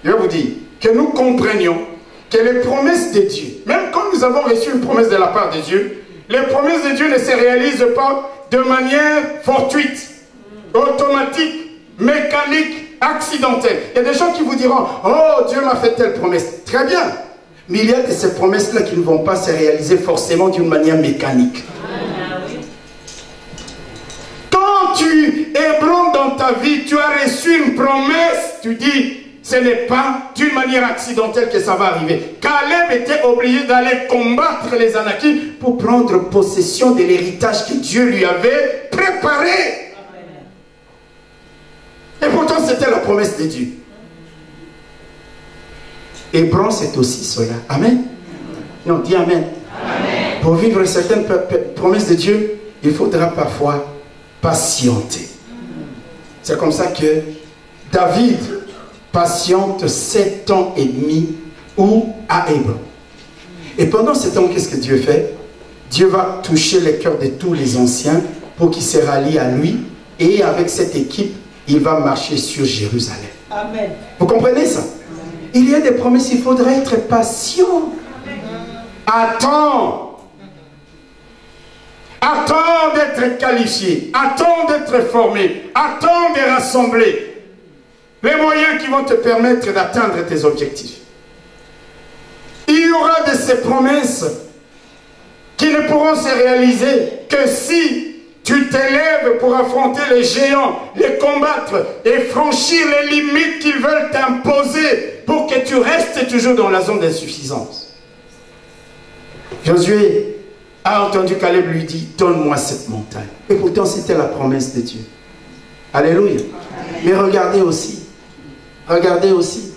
Je vais vous dire, que nous comprenions que les promesses de Dieu, même quand nous avons reçu une promesse de la part de Dieu, les promesses de Dieu ne se réalisent pas de manière fortuite, automatique, mécanique, accidentelle. Il y a des gens qui vous diront, oh Dieu m'a fait telle promesse. Très bien. Mais il y a de ces promesses-là qui ne vont pas se réaliser forcément d'une manière mécanique. Quand tu ébranles dans ta vie, tu as reçu une promesse, tu dis, ce n'est pas d'une manière accidentelle que ça va arriver. Caleb était obligé d'aller combattre les Anakim pour prendre possession de l'héritage que Dieu lui avait préparé. Et pourtant, c'était la promesse de Dieu. Hébron, c'est aussi cela. Amen. Non, dis Amen. Amen. Pour vivre certaines promesses de Dieu, il faudra parfois patienter. C'est comme ça que David patiente 7 ans et demi où à Hébron. Et pendant 7 ans, qu'est-ce que Dieu fait? Dieu va toucher les cœurs de tous les anciens pour qu'ils se rallient à lui. Et avec cette équipe, il va marcher sur Jérusalem. Amen. Vous comprenez ça? Il y a des promesses, il faudrait être patient. Attends. Attends d'être qualifié. Attends d'être formé. Attends de rassembler les moyens qui vont te permettre d'atteindre tes objectifs. Il y aura de ces promesses qui ne pourront se réaliser que si tu t'élèves pour affronter les géants, les combattre et franchir les limites qu'ils veulent t'imposer pour que tu restes toujours dans la zone d'insuffisance. Josué a entendu Caleb lui dire, donne-moi cette montagne. Et pourtant c'était la promesse de Dieu. Alléluia. Mais regardez aussi,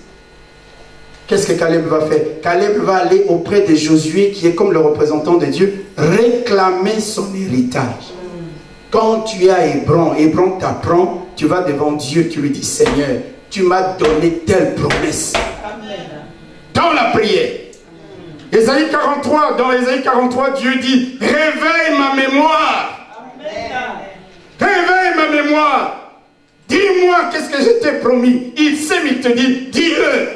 qu'est-ce que Caleb va faire? Caleb va aller auprès de Josué, qui est comme le représentant de Dieu, réclamer son héritage. Quand tu es à Hébron, Hébron t'apprend, tu vas devant Dieu, tu lui dis, Seigneur, tu m'as donné telle promesse. Amen. Dans la prière. Ésaïe 43, dans Ésaïe 43, Dieu dit, réveille ma mémoire. Amen. Réveille ma mémoire. Dis-moi qu'est-ce que je t'ai promis. Il sait, mais il te dit, dis-le.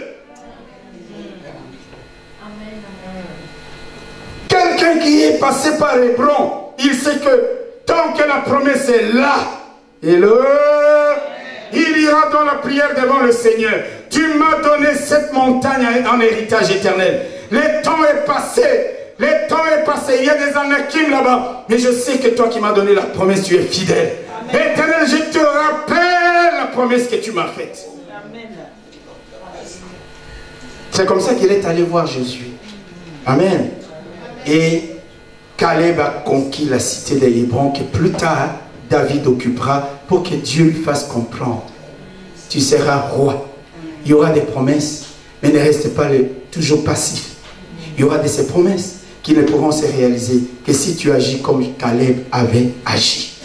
Quelqu'un qui est passé par Hébron, il sait que tant que la promesse est là, il ira dans la prière devant le Seigneur. Tu m'as donné cette montagne en héritage éternel. Le temps est passé. Le temps est passé. Il y a des Anakim là-bas. Mais je sais que toi qui m'as donné la promesse, tu es fidèle. Amen. Éternel, je te rappelle la promesse que tu m'as faite. C'est comme ça qu'il est allé voir Jésus. Amen. Et Caleb a conquis la cité de Hébron que plus tard David occupera pour que Dieu lui fasse comprendre. Tu seras roi. Il y aura des promesses, mais ne reste pas toujours passif. Il y aura de ces promesses qui ne pourront se réaliser que si tu agis comme Caleb avait agi.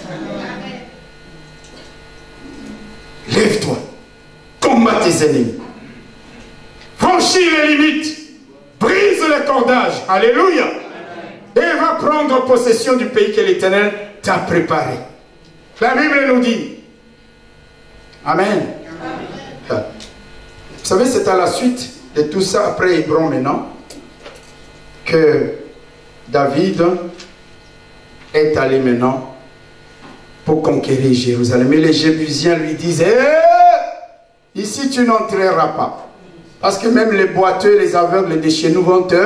Lève-toi, combat tes ennemis, franchis les limites, brise les cordages. Alléluia. Et va prendre possession du pays que l'Éternel t'a préparé. La Bible nous dit. Amen. Amen. Vous savez, c'est à la suite de tout ça, après Hébron maintenant, que David est allé maintenant pour conquérir Jérusalem. Et les Jébusiens lui disent, ici tu n'entreras pas. Parce que même les boiteux, les aveugles de chez nous vont te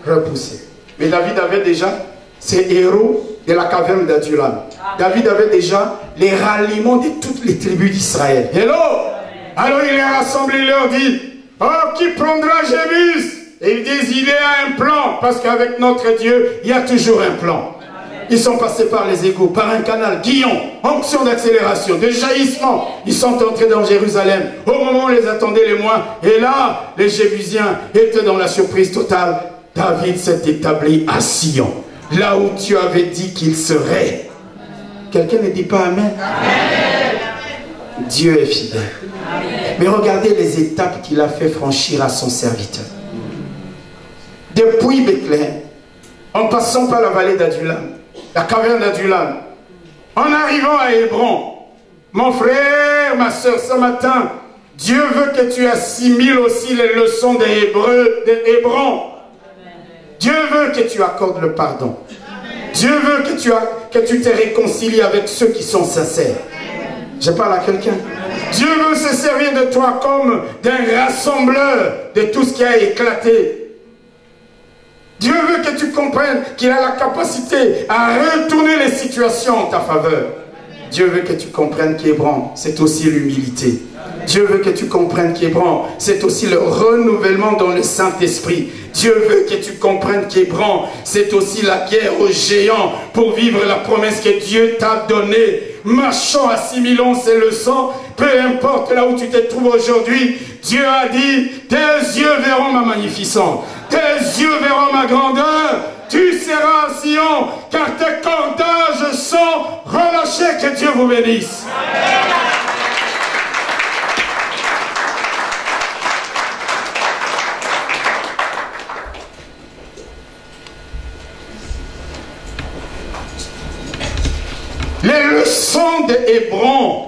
repousser. Mais David avait déjà ses héros de la caverne d'Adulam. David avait déjà les ralliements de toutes les tribus d'Israël. Hello! Alors il les rassemble, il leur dit, oh, qui prendra Jébus? Et ils disent, il y a un plan, parce qu'avec notre Dieu, il y a toujours un plan. Ils sont passés par les égouts, par un canal, guillon, onction d'accélération, de jaillissement. Ils sont entrés dans Jérusalem, au moment où on les attendait les mois. Et là, les Jébusiens étaient dans la surprise totale. David s'est établi à Sion, là où tu avais dit qu'il serait. Quelqu'un ne dit pas Amen? Amen. Dieu est fidèle. Amen. Mais regardez les étapes qu'il a fait franchir à son serviteur. Depuis Bethléem, en passant par la vallée d'Adulam, la caverne d'Adulam, en arrivant à Hébron, mon frère, ma soeur, ce matin, Dieu veut que tu assimiles aussi les leçons des Hébron. Dieu veut que tu accordes le pardon. Amen. Dieu veut que tu te réconcilies avec ceux qui sont sincères. Je parle à quelqu'un. Dieu veut se servir de toi comme d'un rassembleur de tout ce qui a éclaté. Dieu veut que tu comprennes qu'il a la capacité à retourner les situations en ta faveur. Dieu veut que tu comprennes qu'Hébron, c'est aussi l'humilité. Dieu veut que tu comprennes qu'Hébron, c'est aussi le renouvellement dans le Saint-Esprit. Dieu veut que tu comprennes qu'Hébron, c'est aussi la guerre aux géants pour vivre la promesse que Dieu t'a donnée. Marchons, assimilons ces leçons, peu importe là où tu te trouves aujourd'hui. Dieu a dit, tes yeux verront ma magnificence, tes yeux verront ma grandeur. Tu seras à Sion, car tes cordages sont relâchés. Que Dieu vous bénisse. Les leçons de Hébron